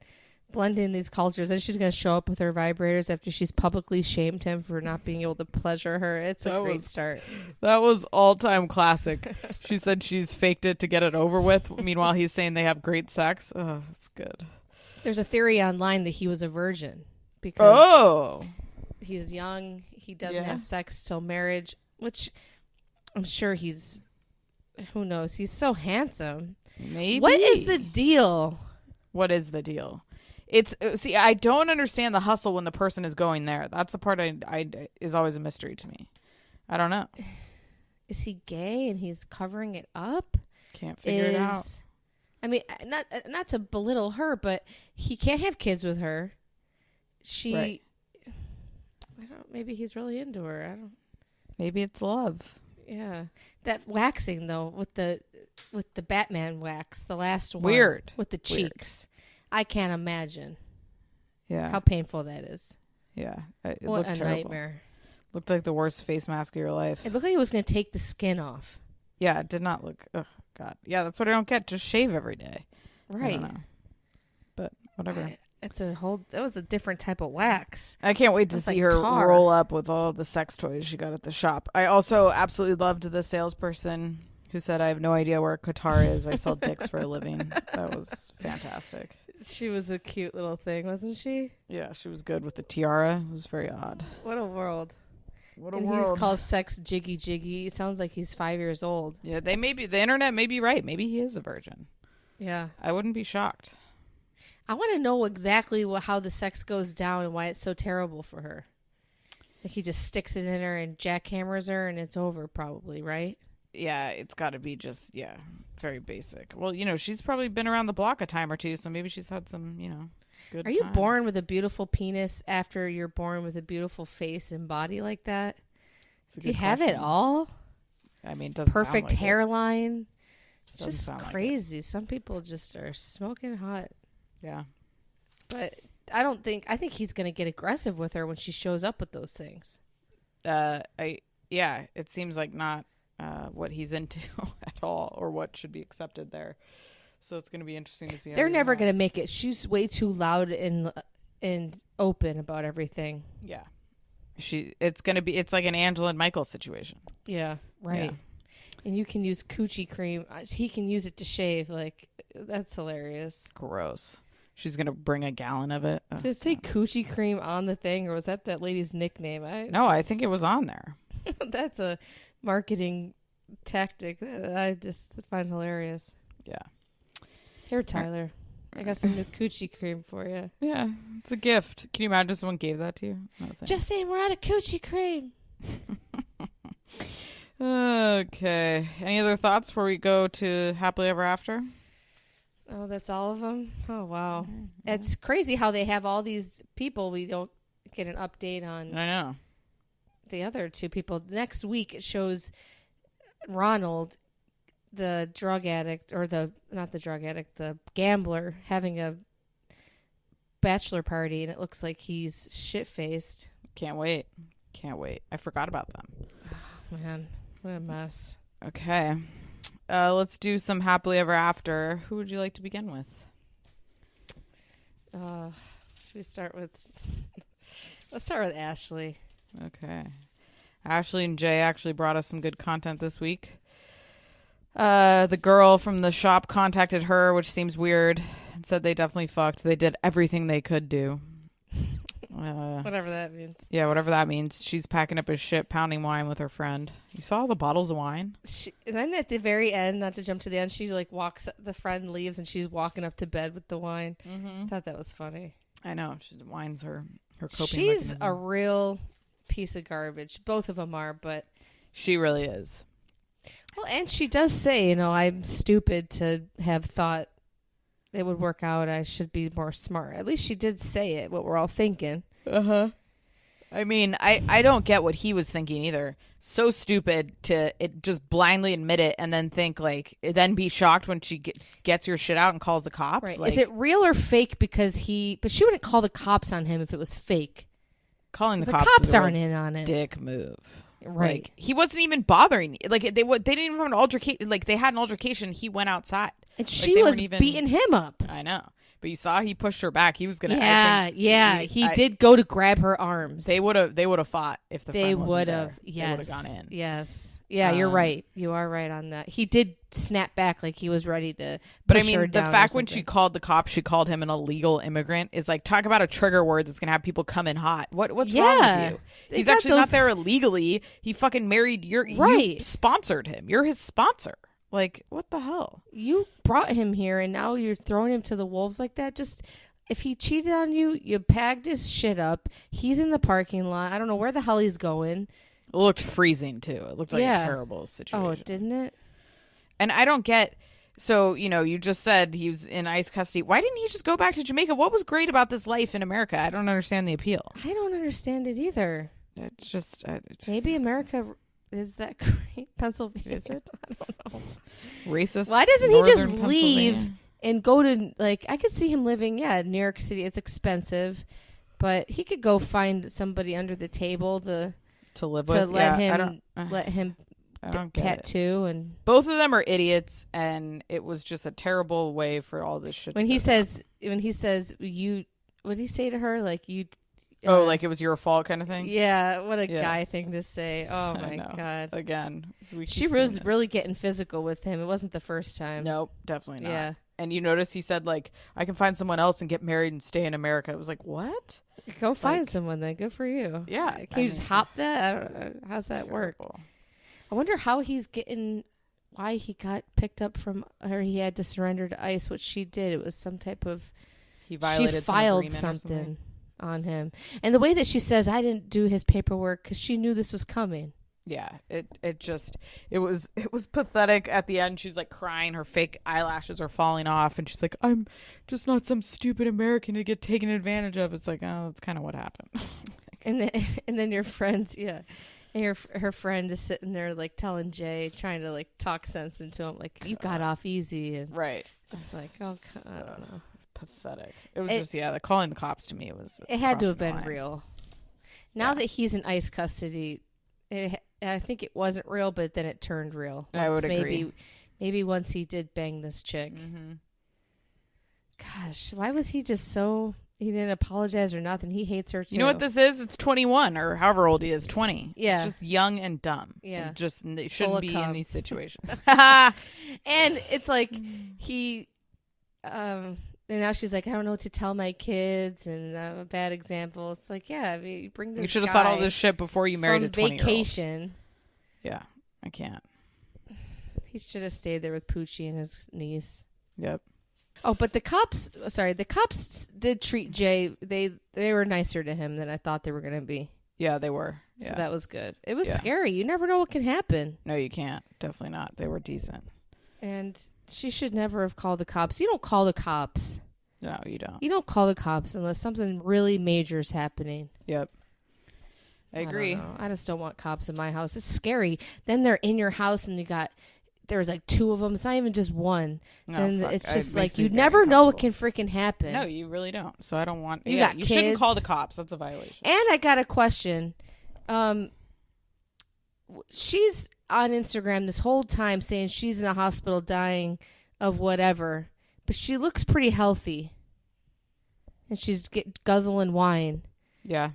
Speaker 2: blending these cultures, and she's going to show up with her vibrators after she's publicly shamed him for not being able to pleasure her. It's a great start.
Speaker 3: That was all-time classic. She said she's faked it to get it over with. Meanwhile, he's saying they have great sex. Oh, that's good.
Speaker 2: There's a theory online that he was a virgin because he's young. He doesn't have sex till marriage, which I'm sure he's... Who knows? He's so handsome.
Speaker 3: Maybe.
Speaker 2: What is the deal?
Speaker 3: What is the deal? See, I don't understand the hustle when the person is going there. That's the part I is always a mystery to me. I don't know.
Speaker 2: Is he gay and he's covering it up?
Speaker 3: Can't figure it out.
Speaker 2: I mean, not to belittle her, but he can't have kids with her. Right. I don't. Maybe he's really into her. I don't.
Speaker 3: Maybe it's love.
Speaker 2: Yeah, that waxing though with the Batman wax, the last one.
Speaker 3: Weird
Speaker 2: with the cheeks. I can't imagine.
Speaker 3: Yeah.
Speaker 2: How painful that is.
Speaker 3: Yeah. It
Speaker 2: what
Speaker 3: looked
Speaker 2: a
Speaker 3: terrible.
Speaker 2: nightmare.
Speaker 3: Looked like the worst face mask of your life.
Speaker 2: It looked like it was going to take the skin off.
Speaker 3: Yeah, it did not look. Oh, God. Yeah, that's what I don't get. Just shave every day.
Speaker 2: Right.
Speaker 3: I don't know. But whatever.
Speaker 2: That was a different type of wax.
Speaker 3: I can't wait to see her roll up with all the sex toys she got at the shop. I also absolutely loved the salesperson who said, I have no idea where Qatar is. I sell dicks for a living. That was fantastic.
Speaker 2: She was a cute little thing, wasn't she?
Speaker 3: Yeah, she was good with the tiara. It was very odd.
Speaker 2: What a world.
Speaker 3: What a world.
Speaker 2: He's called Sex Jiggy Jiggy. It sounds like he's 5 years old.
Speaker 3: Yeah, the internet may be right. Maybe he is a virgin.
Speaker 2: Yeah.
Speaker 3: I wouldn't be shocked.
Speaker 2: I want to know exactly how the sex goes down and why it's so terrible for her. Like he just sticks it in her and jackhammers her and it's over probably, right?
Speaker 3: Yeah, it's got to be just, very basic. Well, she's probably been around the block a time or two, so maybe she's had some, good
Speaker 2: Are you
Speaker 3: times.
Speaker 2: born with a beautiful penis after you're born with a beautiful face and body like that? Do you have it all?
Speaker 3: I mean, it doesn't
Speaker 2: perfect
Speaker 3: sound like
Speaker 2: hairline. It's
Speaker 3: Doesn't
Speaker 2: just
Speaker 3: sound like
Speaker 2: crazy. Some people just are smoking hot.
Speaker 3: Yeah.
Speaker 2: But I think he's going to get aggressive with her when she shows up with those things.
Speaker 3: It seems like not what he's into at all, or what should be accepted there. So it's going to be interesting to see.
Speaker 2: They're never going to make it. She's way too loud and open about everything.
Speaker 3: Yeah. It's like an Angela and Michael situation.
Speaker 2: Yeah, right.
Speaker 3: Yeah.
Speaker 2: And you can use coochie cream. He can use it to shave. Like, that's hilarious.
Speaker 3: Gross. She's going to bring a gallon of it.
Speaker 2: Did it say coochie cream on the thing, or was that lady's nickname?
Speaker 3: I think it was on there.
Speaker 2: That's a marketing tactic that I just find hilarious.
Speaker 3: Yeah.
Speaker 2: Here, Tyler. I got some new coochie cream for you.
Speaker 3: Yeah, it's a gift. Can you imagine if someone gave that to you? No,
Speaker 2: Justine, we're out of coochie cream.
Speaker 3: Okay. Any other thoughts before we go to Happily Ever After?
Speaker 2: Oh, that's all of them? Oh, wow. Mm-hmm. It's crazy how they have all these people we don't get an update on.
Speaker 3: I know.
Speaker 2: The other two people. Next week, it shows Ronald, the drug addict, or not the drug addict, the gambler, having a bachelor party, and it looks like he's shit-faced.
Speaker 3: Can't wait. I forgot about them.
Speaker 2: Oh, man, what a mess.
Speaker 3: Okay. Let's do some Happily Ever After. Who would you like to begin with?
Speaker 2: Should we start with... Let's start with Ashley.
Speaker 3: Okay. Ashley and Jay actually brought us some good content this week. The girl from the shop contacted her, which seems weird, and said they definitely fucked. They did everything they could do.
Speaker 2: Whatever that means.
Speaker 3: Yeah, whatever that means. She's packing up his shit, pounding wine with her friend. You saw all the bottles of wine?
Speaker 2: Then at the very end, not to jump to the end, she walks, the friend leaves, and she's walking up to bed with the wine. Mm-hmm. I thought that was funny.
Speaker 3: I know. Wine's her coping
Speaker 2: She's
Speaker 3: mechanism.
Speaker 2: A real piece of garbage. Both of them are, but...
Speaker 3: She really is.
Speaker 2: Well, and she does say, I'm stupid to have thought it would work out. I should be more smart. At least she did say it, what we're all thinking.
Speaker 3: Uh-huh. I mean, I don't get what he was thinking either. So stupid to just blindly admit it and then think, then be shocked when she gets your shit out and calls the cops.
Speaker 2: Right. Is it real or fake? Because but she wouldn't call the cops on him if it was fake.
Speaker 3: Calling the
Speaker 2: cops aren't in on it.
Speaker 3: Dick move.
Speaker 2: Right.
Speaker 3: He wasn't even bothering. They didn't even have an altercation. They had an altercation. He went outside.
Speaker 2: And she was beating him up.
Speaker 3: I know. But you saw he pushed her back. He was going to.
Speaker 2: Yeah. He did go to grab her arms.
Speaker 3: They would have fought if the friend wasn't there.
Speaker 2: Yes.
Speaker 3: They would have gone in.
Speaker 2: Yes. Yeah, you're right. You are right on that. He did snap back like he was ready to.
Speaker 3: But I mean, the fact when she called the cops, she called him an illegal immigrant. Is talk about a trigger word that's gonna have people come in hot. What's wrong with you? He's actually not there illegally. He fucking married you sponsored him. You're his sponsor. What the hell? You
Speaker 2: brought him here, and now you're throwing him to the wolves like that. Just if he cheated on you, you packed his shit up. He's in the parking lot. I don't know where the hell he's going.
Speaker 3: It looked freezing too. It looked like a terrible situation.
Speaker 2: Oh, didn't it?
Speaker 3: And I don't get. So, you just said he was in ICE custody. Why didn't he just go back to Jamaica? What was great about this life in America? I don't understand the appeal.
Speaker 2: I don't understand it either.
Speaker 3: It's just...
Speaker 2: Maybe America is that great. Pennsylvania.
Speaker 3: Is it?
Speaker 2: I don't know.
Speaker 3: Racist.
Speaker 2: Why doesn't he just leave and go to, I could see him living, New York City. It's expensive. But he could go find somebody under the table
Speaker 3: to live with.
Speaker 2: Let him tattoo. And
Speaker 3: both of them are idiots, and it was just a terrible way for all this shit.
Speaker 2: When he says you, what did he say to her? You.
Speaker 3: It was your fault, kind of thing.
Speaker 2: Yeah, what a guy thing to say. Oh my god!
Speaker 3: Again,
Speaker 2: she was really getting physical with him. It wasn't the first time.
Speaker 3: Nope, definitely not.
Speaker 2: Yeah.
Speaker 3: And you notice he said I can find someone else and get married and stay in America. It was what?
Speaker 2: Go find someone then. Good for you.
Speaker 3: Yeah.
Speaker 2: Can you just hop that? I don't know. How's that work? I wonder how he's getting why he got picked up from, or he had to surrender to ICE, which she did. It was some type of,
Speaker 3: he violated
Speaker 2: she filed something on him. And the way that she says, I didn't do his paperwork because she knew this was coming.
Speaker 3: Yeah, it was pathetic at the end. She's like crying, her fake eyelashes are falling off, and she's like, I'm just not some stupid American to get taken advantage of. It's like, oh, that's kind of what happened.
Speaker 2: and then your friends, yeah. And her friend is sitting there like telling Jay, trying to like talk sense into him, like, you got off easy. And
Speaker 3: right.
Speaker 2: I was like, oh, I don't know.
Speaker 3: Pathetic. It was just, the calling the cops to me was.
Speaker 2: It had to have been real. Now that he's in ICE custody, I think it wasn't real, but then it turned real.
Speaker 3: I would agree.
Speaker 2: Maybe once he did bang this chick.
Speaker 3: Mm-hmm.
Speaker 2: Gosh, why was he just so... He didn't apologize or nothing. He hates her too.
Speaker 3: You know what this is? It's 21 or however old he is, 20.
Speaker 2: Yeah.
Speaker 3: It's just young and dumb.
Speaker 2: Yeah.
Speaker 3: And they shouldn't be in these situations.
Speaker 2: And it's like he... and now she's like, I don't know what to tell my kids, and I'm a bad example. It's like, yeah, I mean, you bring this
Speaker 3: You should have thought all this shit before you married a 20-year-old.
Speaker 2: Vacation.
Speaker 3: Yeah, I can't.
Speaker 2: He should have stayed there with Poochie and his niece.
Speaker 3: Yep.
Speaker 2: Oh, but the cops did treat Jay, they were nicer to him than I thought they were going to be.
Speaker 3: Yeah, they were. Yeah.
Speaker 2: So that was good. It was scary. You never know what can happen.
Speaker 3: No, you can't. Definitely not. They were decent.
Speaker 2: And she should never have called the cops. You don't call the cops.
Speaker 3: No, you don't.
Speaker 2: You don't call the cops unless something really major is happening.
Speaker 3: Yep. I agree.
Speaker 2: I just don't want cops in my house. It's scary. Then they're in your house and there's like two of them. It's not even just one.
Speaker 3: No,
Speaker 2: and
Speaker 3: fuck.
Speaker 2: it's just
Speaker 3: It
Speaker 2: like
Speaker 3: makes me
Speaker 2: you
Speaker 3: very
Speaker 2: never know what
Speaker 3: uncomfortable.
Speaker 2: can freaking happen.
Speaker 3: No, you really don't. So I don't want...
Speaker 2: You got
Speaker 3: you shouldn't
Speaker 2: kids.
Speaker 3: call the cops. That's a violation.
Speaker 2: And I got a question. She's on Instagram this whole time saying she's in the hospital dying of whatever, but she looks pretty healthy. And she's guzzling wine.
Speaker 3: Yeah.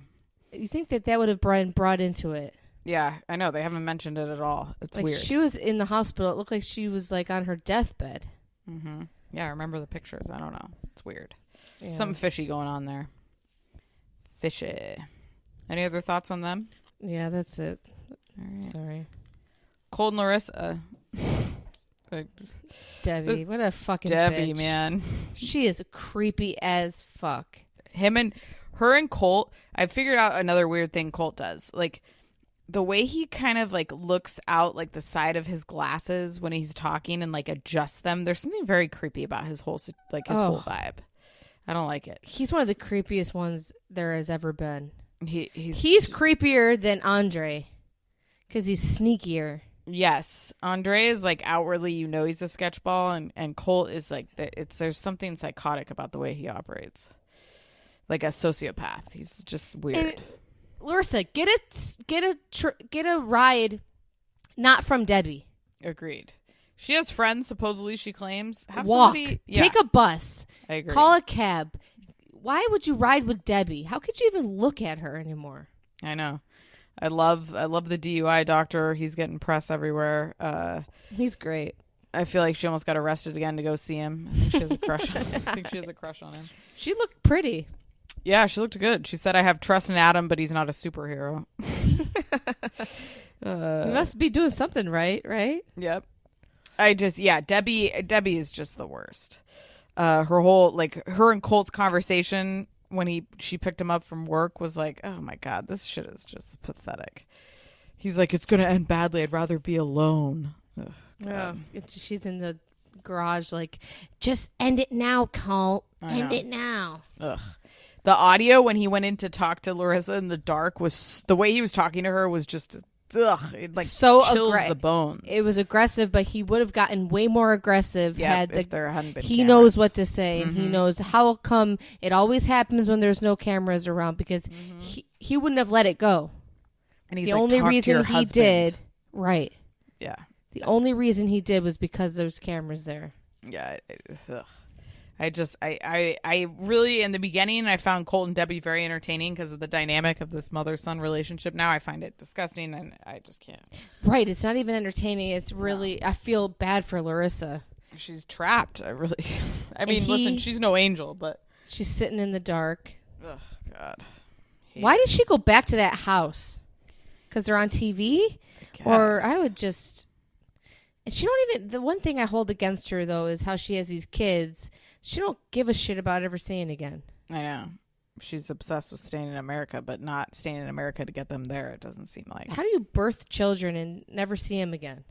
Speaker 2: You think that would have been brought into it?
Speaker 3: Yeah, I know. They haven't mentioned it at all. It's
Speaker 2: like
Speaker 3: weird.
Speaker 2: She was in the hospital. It looked like she was like on her deathbed.
Speaker 3: Mm-hmm. Yeah, I remember the pictures. I don't know. It's weird.
Speaker 2: Yeah.
Speaker 3: Something fishy going on there. Fishy. Any other thoughts on them?
Speaker 2: Yeah, that's it.
Speaker 3: All right.
Speaker 2: Sorry.
Speaker 3: Cold and Larissa.
Speaker 2: Debbie, what a fucking
Speaker 3: Debbie,
Speaker 2: bitch.
Speaker 3: Man.
Speaker 2: She is creepy as fuck.
Speaker 3: Her and Colt, I figured out another weird thing Colt does. Like, the way he kind of, like, looks out, like, the side of his glasses when he's talking and, like, adjusts them. There's something very creepy about his whole, whole vibe. I don't like it.
Speaker 2: He's one of the creepiest ones there has ever been.
Speaker 3: He's
Speaker 2: creepier than Andre because he's sneakier.
Speaker 3: Yes. Andre is, like, outwardly, he's a sketchball, and Colt is, like, there's something psychotic about the way he operates. Like a sociopath. He's just weird.
Speaker 2: And Larissa, get a ride, not from Debbie.
Speaker 3: Agreed. She has friends. Supposedly, she claims.
Speaker 2: Walk. Take a bus.
Speaker 3: I agree.
Speaker 2: Call a cab. Why would you ride with Debbie? How could you even look at her anymore?
Speaker 3: I know. I love the DUI doctor. He's getting press everywhere.
Speaker 2: He's great.
Speaker 3: I feel like she almost got arrested again to go see him. I think she has a crush. I think she has a crush on him.
Speaker 2: She looked pretty.
Speaker 3: Yeah, she looked good. She said, I have trust in Adam, but he's not a superhero.
Speaker 2: He must be doing something right?
Speaker 3: Yep. Debbie is just the worst. Her whole, like, her and Colt's conversation when she picked him up from work was like, oh my God, this shit is just pathetic. He's like, it's going to end badly. I'd rather be alone. Ugh,
Speaker 2: oh, she's in the garage like, just end it now, Colt. End it now.
Speaker 3: Ugh. The audio when he went in to talk to Larissa in the dark was the way he was talking to her was just it like
Speaker 2: so
Speaker 3: chills the bones.
Speaker 2: It was aggressive, but he would have gotten way more aggressive
Speaker 3: if there hadn't been
Speaker 2: he
Speaker 3: cameras.
Speaker 2: knows what to say, and he knows how come it always happens when there's no cameras around because he wouldn't have let it go.
Speaker 3: And he's
Speaker 2: the
Speaker 3: like,
Speaker 2: only
Speaker 3: talk
Speaker 2: reason
Speaker 3: to your
Speaker 2: he
Speaker 3: husband.
Speaker 2: did right.
Speaker 3: Yeah.
Speaker 2: The only reason he did was because there's cameras there.
Speaker 3: Yeah. I really, in the beginning, I found Colt and Debbie very entertaining because of the dynamic of this mother-son relationship. Now I find it disgusting, and I just can't.
Speaker 2: Right. It's not even entertaining. It's really, I feel bad for Larissa.
Speaker 3: She's trapped. Listen, she's no angel, but.
Speaker 2: She's sitting in the dark.
Speaker 3: Ugh, God.
Speaker 2: Why did she go back to that house? Because they're on TV? Or I would just... And she don't even, the one thing I hold against her, though, is how she has these kids. She don't give a shit about ever seeing again.
Speaker 3: I know. She's obsessed with staying in America, but not staying in America to get them there, it doesn't seem like.
Speaker 2: How do you birth children and never see them again?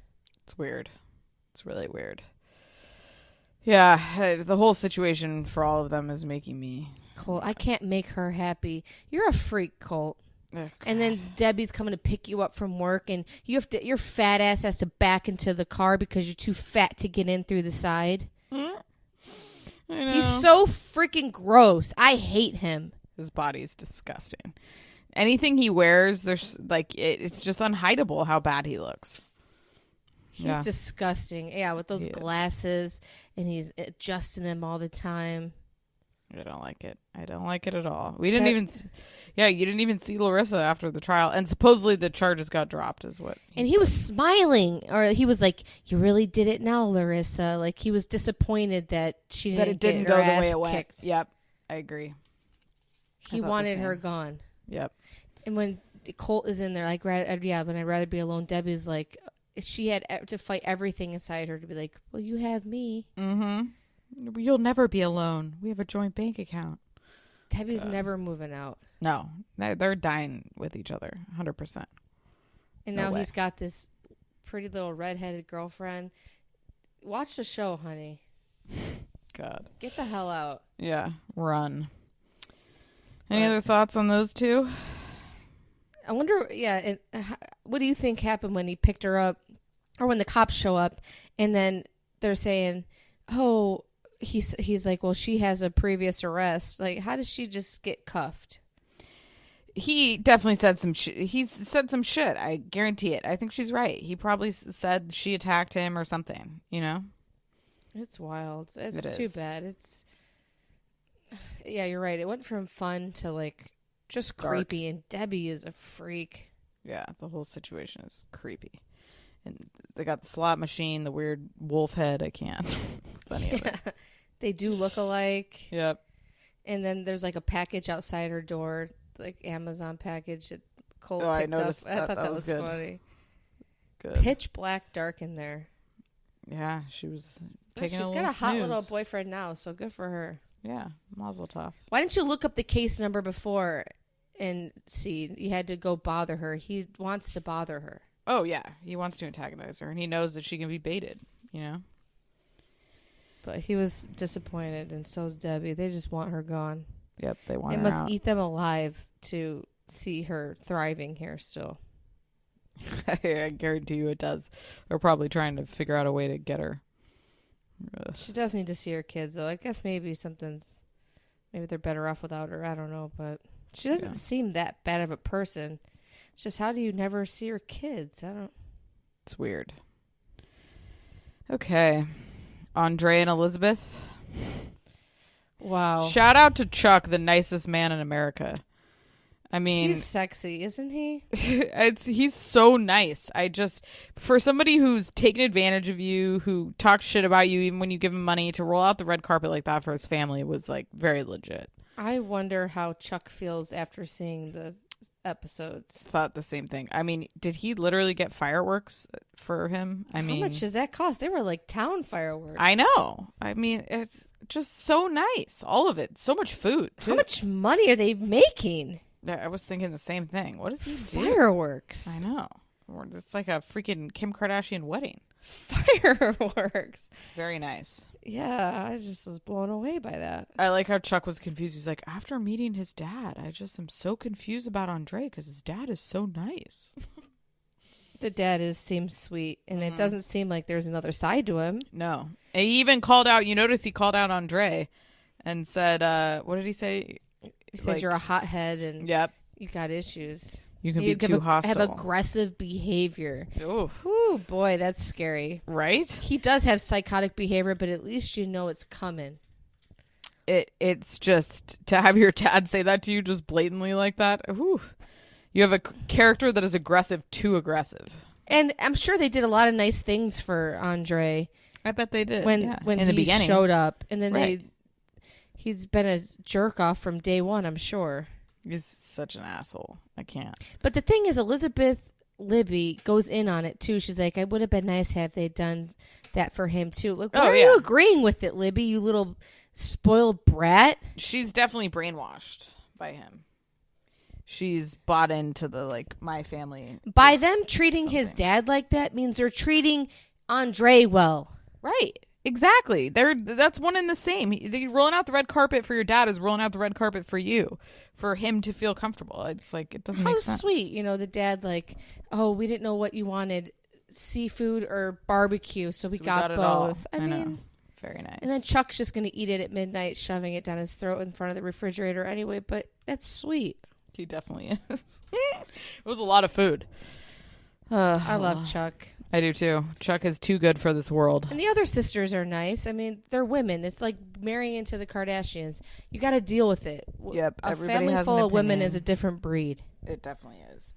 Speaker 3: It's weird. It's really weird. Yeah, the whole situation for all of them is making me...
Speaker 2: Colt, I can't make her happy. You're a freak, Colt.
Speaker 3: Oh,
Speaker 2: and then Debbie's coming to pick you up from work, and your fat ass has to back into the car because you're too fat to get in through the side.
Speaker 3: I know.
Speaker 2: He's so freaking gross. I hate him.
Speaker 3: His body's disgusting. Anything he wears, there's like it's just unhideable how bad he looks.
Speaker 2: He's disgusting. Yeah, with those glasses, and he's adjusting them all the time.
Speaker 3: I don't like it. I don't like it at all. We didn't even... you didn't even see Larissa after the trial. And supposedly the charges got dropped is what...
Speaker 2: He was smiling. Or he was like, you really did it now, Larissa. Like, he was disappointed that she didn't get her ass
Speaker 3: way it went.
Speaker 2: kicked.
Speaker 3: Yep, I agree.
Speaker 2: He wanted her gone.
Speaker 3: Yep.
Speaker 2: And when Colt is in there, like, but I'd rather be alone. Debbie's like, she had to fight everything inside her to be like, well, you have me.
Speaker 3: Mm-hmm. You'll never be alone. We have a joint bank account.
Speaker 2: Debbie's never moving out.
Speaker 3: No, they're dying with each other, 100%.
Speaker 2: And now he's got this pretty little redheaded girlfriend. Watch the show, honey.
Speaker 3: God.
Speaker 2: Get the hell out.
Speaker 3: Yeah, run. Any other thoughts on those two?
Speaker 2: I wonder, what do you think happened when he picked her up, or when the cops show up, and then they're saying, oh, he's like, well, she has a previous arrest. Like, how does she just get cuffed?
Speaker 3: He definitely said some shit. He's said some shit. I guarantee it. I think she's right. He probably said she attacked him or something, you know?
Speaker 2: It's wild. It's too bad. Yeah, you're right. It went from fun to, like, just creepy, and Debbie is a freak.
Speaker 3: Yeah, the whole situation is creepy. And they got the slot machine, the weird wolf head. I can't. Funny of it.
Speaker 2: They do look alike.
Speaker 3: Yep.
Speaker 2: And then there's like a package outside her door, like Amazon package that Cole
Speaker 3: I
Speaker 2: picked up.
Speaker 3: noticed
Speaker 2: I thought that was
Speaker 3: good.
Speaker 2: funny.
Speaker 3: Good.
Speaker 2: Pitch black dark in there.
Speaker 3: Yeah, she was taking
Speaker 2: She's got a hot little boyfriend now, so good for her.
Speaker 3: Yeah, mazel tov.
Speaker 2: Why didn't you look up the case number before and see? You had to go bother her. He wants to bother her.
Speaker 3: Oh, yeah. He wants to antagonize her, and he knows that she can be baited, you know?
Speaker 2: But he was disappointed, and so is Debbie. They just want her gone.
Speaker 3: Yep, they want her
Speaker 2: out. It must
Speaker 3: out.
Speaker 2: eat them alive to see her thriving here still.
Speaker 3: I guarantee you it does. They're probably trying to figure out a way to get her. Ugh.
Speaker 2: She does need to see her kids, though. I guess maybe they're better off without her. I don't know, but she doesn't seem that bad of a person. It's just, how do you never see her kids?
Speaker 3: It's weird. Okay. Andre and Elizabeth.
Speaker 2: Wow.
Speaker 3: Shout out to Chuck, the nicest man in America. I mean,
Speaker 2: he's sexy, isn't he?
Speaker 3: He's so nice. For somebody who's taken advantage of you, who talks shit about you even when you give him money, to roll out the red carpet like that for his family was like very legit.
Speaker 2: I wonder how Chuck feels after seeing the episodes.
Speaker 3: Thought the same thing. I mean, did he literally get fireworks for him? How
Speaker 2: much does that cost? They were like town fireworks.
Speaker 3: I know. I mean, it's just so nice. All of it. So much food, too.
Speaker 2: How much money are they making?
Speaker 3: I was thinking the same thing. What does he do?
Speaker 2: Fireworks.
Speaker 3: I know. It's like a freaking Kim Kardashian wedding.
Speaker 2: Fireworks.
Speaker 3: Very nice.
Speaker 2: Yeah, I just was blown away by that.
Speaker 3: I like how Chuck was confused. He's like, after meeting his dad, I just am so confused about Andre because his dad is so nice.
Speaker 2: The dad seems sweet, and it doesn't seem like there's another side to him.
Speaker 3: No. And he even called out, you notice he called out Andre and said, what did he say?
Speaker 2: He says you're a hothead and
Speaker 3: yep,
Speaker 2: you got issues.
Speaker 3: You can be too hostile.
Speaker 2: Have aggressive behavior.
Speaker 3: Oof.
Speaker 2: Ooh, boy, that's scary.
Speaker 3: Right?
Speaker 2: He does have psychotic behavior, but at least you know it's coming.
Speaker 3: It's just to have your dad say that to you just blatantly like that. Ooh. You have a character that is aggressive, too aggressive.
Speaker 2: And I'm sure they did a lot of nice things for Andre.
Speaker 3: I bet they did.
Speaker 2: When
Speaker 3: in the beginning
Speaker 2: showed up, and then
Speaker 3: right.
Speaker 2: He's been a jerk off from day one, I'm sure.
Speaker 3: He's such an asshole. I can't.
Speaker 2: But the thing is, Elizabeth Libby goes in on it too. She's like, "It would have been nice had they done that for him too." Like, why are you agreeing with it, Libby? You little spoiled brat.
Speaker 3: She's definitely brainwashed by him. She's bought into the like my family.
Speaker 2: By them treating his dad like that means they're treating Andre well.
Speaker 3: Right. Exactly. That's one and the same. Rolling out the red carpet for your dad is rolling out the red carpet for you, for him to feel comfortable. It's like it doesn't make sense.
Speaker 2: How sweet, the dad like, oh, we didn't know what you wanted, seafood or barbecue, so we got both. I mean,
Speaker 3: know. Very nice.
Speaker 2: And then Chuck's just gonna eat it at midnight, shoving it down his throat in front of the refrigerator anyway. But that's sweet.
Speaker 3: He definitely is. It was a lot of food.
Speaker 2: I love Chuck.
Speaker 3: I do too. Chuck is too good for this world.
Speaker 2: And the other sisters are nice. I mean, they're women. It's like marrying into the Kardashians. You got to deal with it.
Speaker 3: Yep.
Speaker 2: A family full of women is a different breed.
Speaker 3: It definitely is.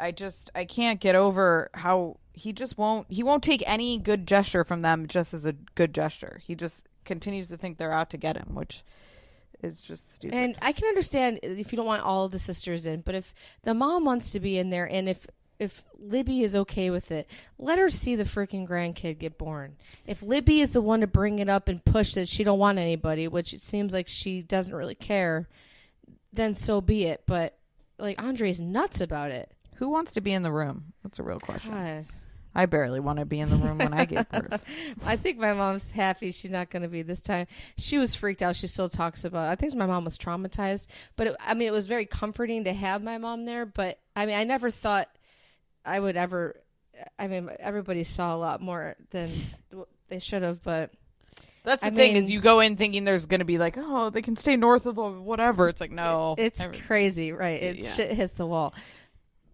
Speaker 3: I can't get over how he won't take any good gesture from them just as a good gesture. He just continues to think they're out to get him, which is just stupid.
Speaker 2: And I can understand if you don't want all of the sisters in, but if the mom wants to be in there and if Libby is okay with it, let her see the freaking grandkid get born. If Libby is the one to bring it up and push that she don't want anybody, which it seems like she doesn't really care, then so be it. But like Andre's nuts about it.
Speaker 3: Who wants to be in the room? That's a real question.
Speaker 2: God.
Speaker 3: I barely want to be in the room when I gave birth.
Speaker 2: I think my mom's happy she's not going to be this time. She was freaked out. She still talks about it. I think my mom was traumatized. But it was very comforting to have my mom there. But I mean, I never thought I would ever. I mean, everybody saw a lot more than they should have. But
Speaker 3: that's the thing is you go in thinking there's going to be like, oh, they can stay north of the whatever. It's like, no.
Speaker 2: It's crazy, right? Shit hits the wall.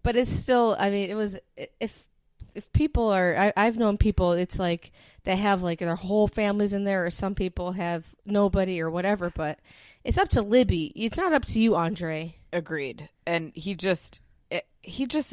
Speaker 2: But it's still, I mean, it was, if people are, I've known people, it's like they have like their whole families in there, or some people have nobody or whatever, but it's up to Libby. It's not up to you, Andre.
Speaker 3: Agreed. And he just,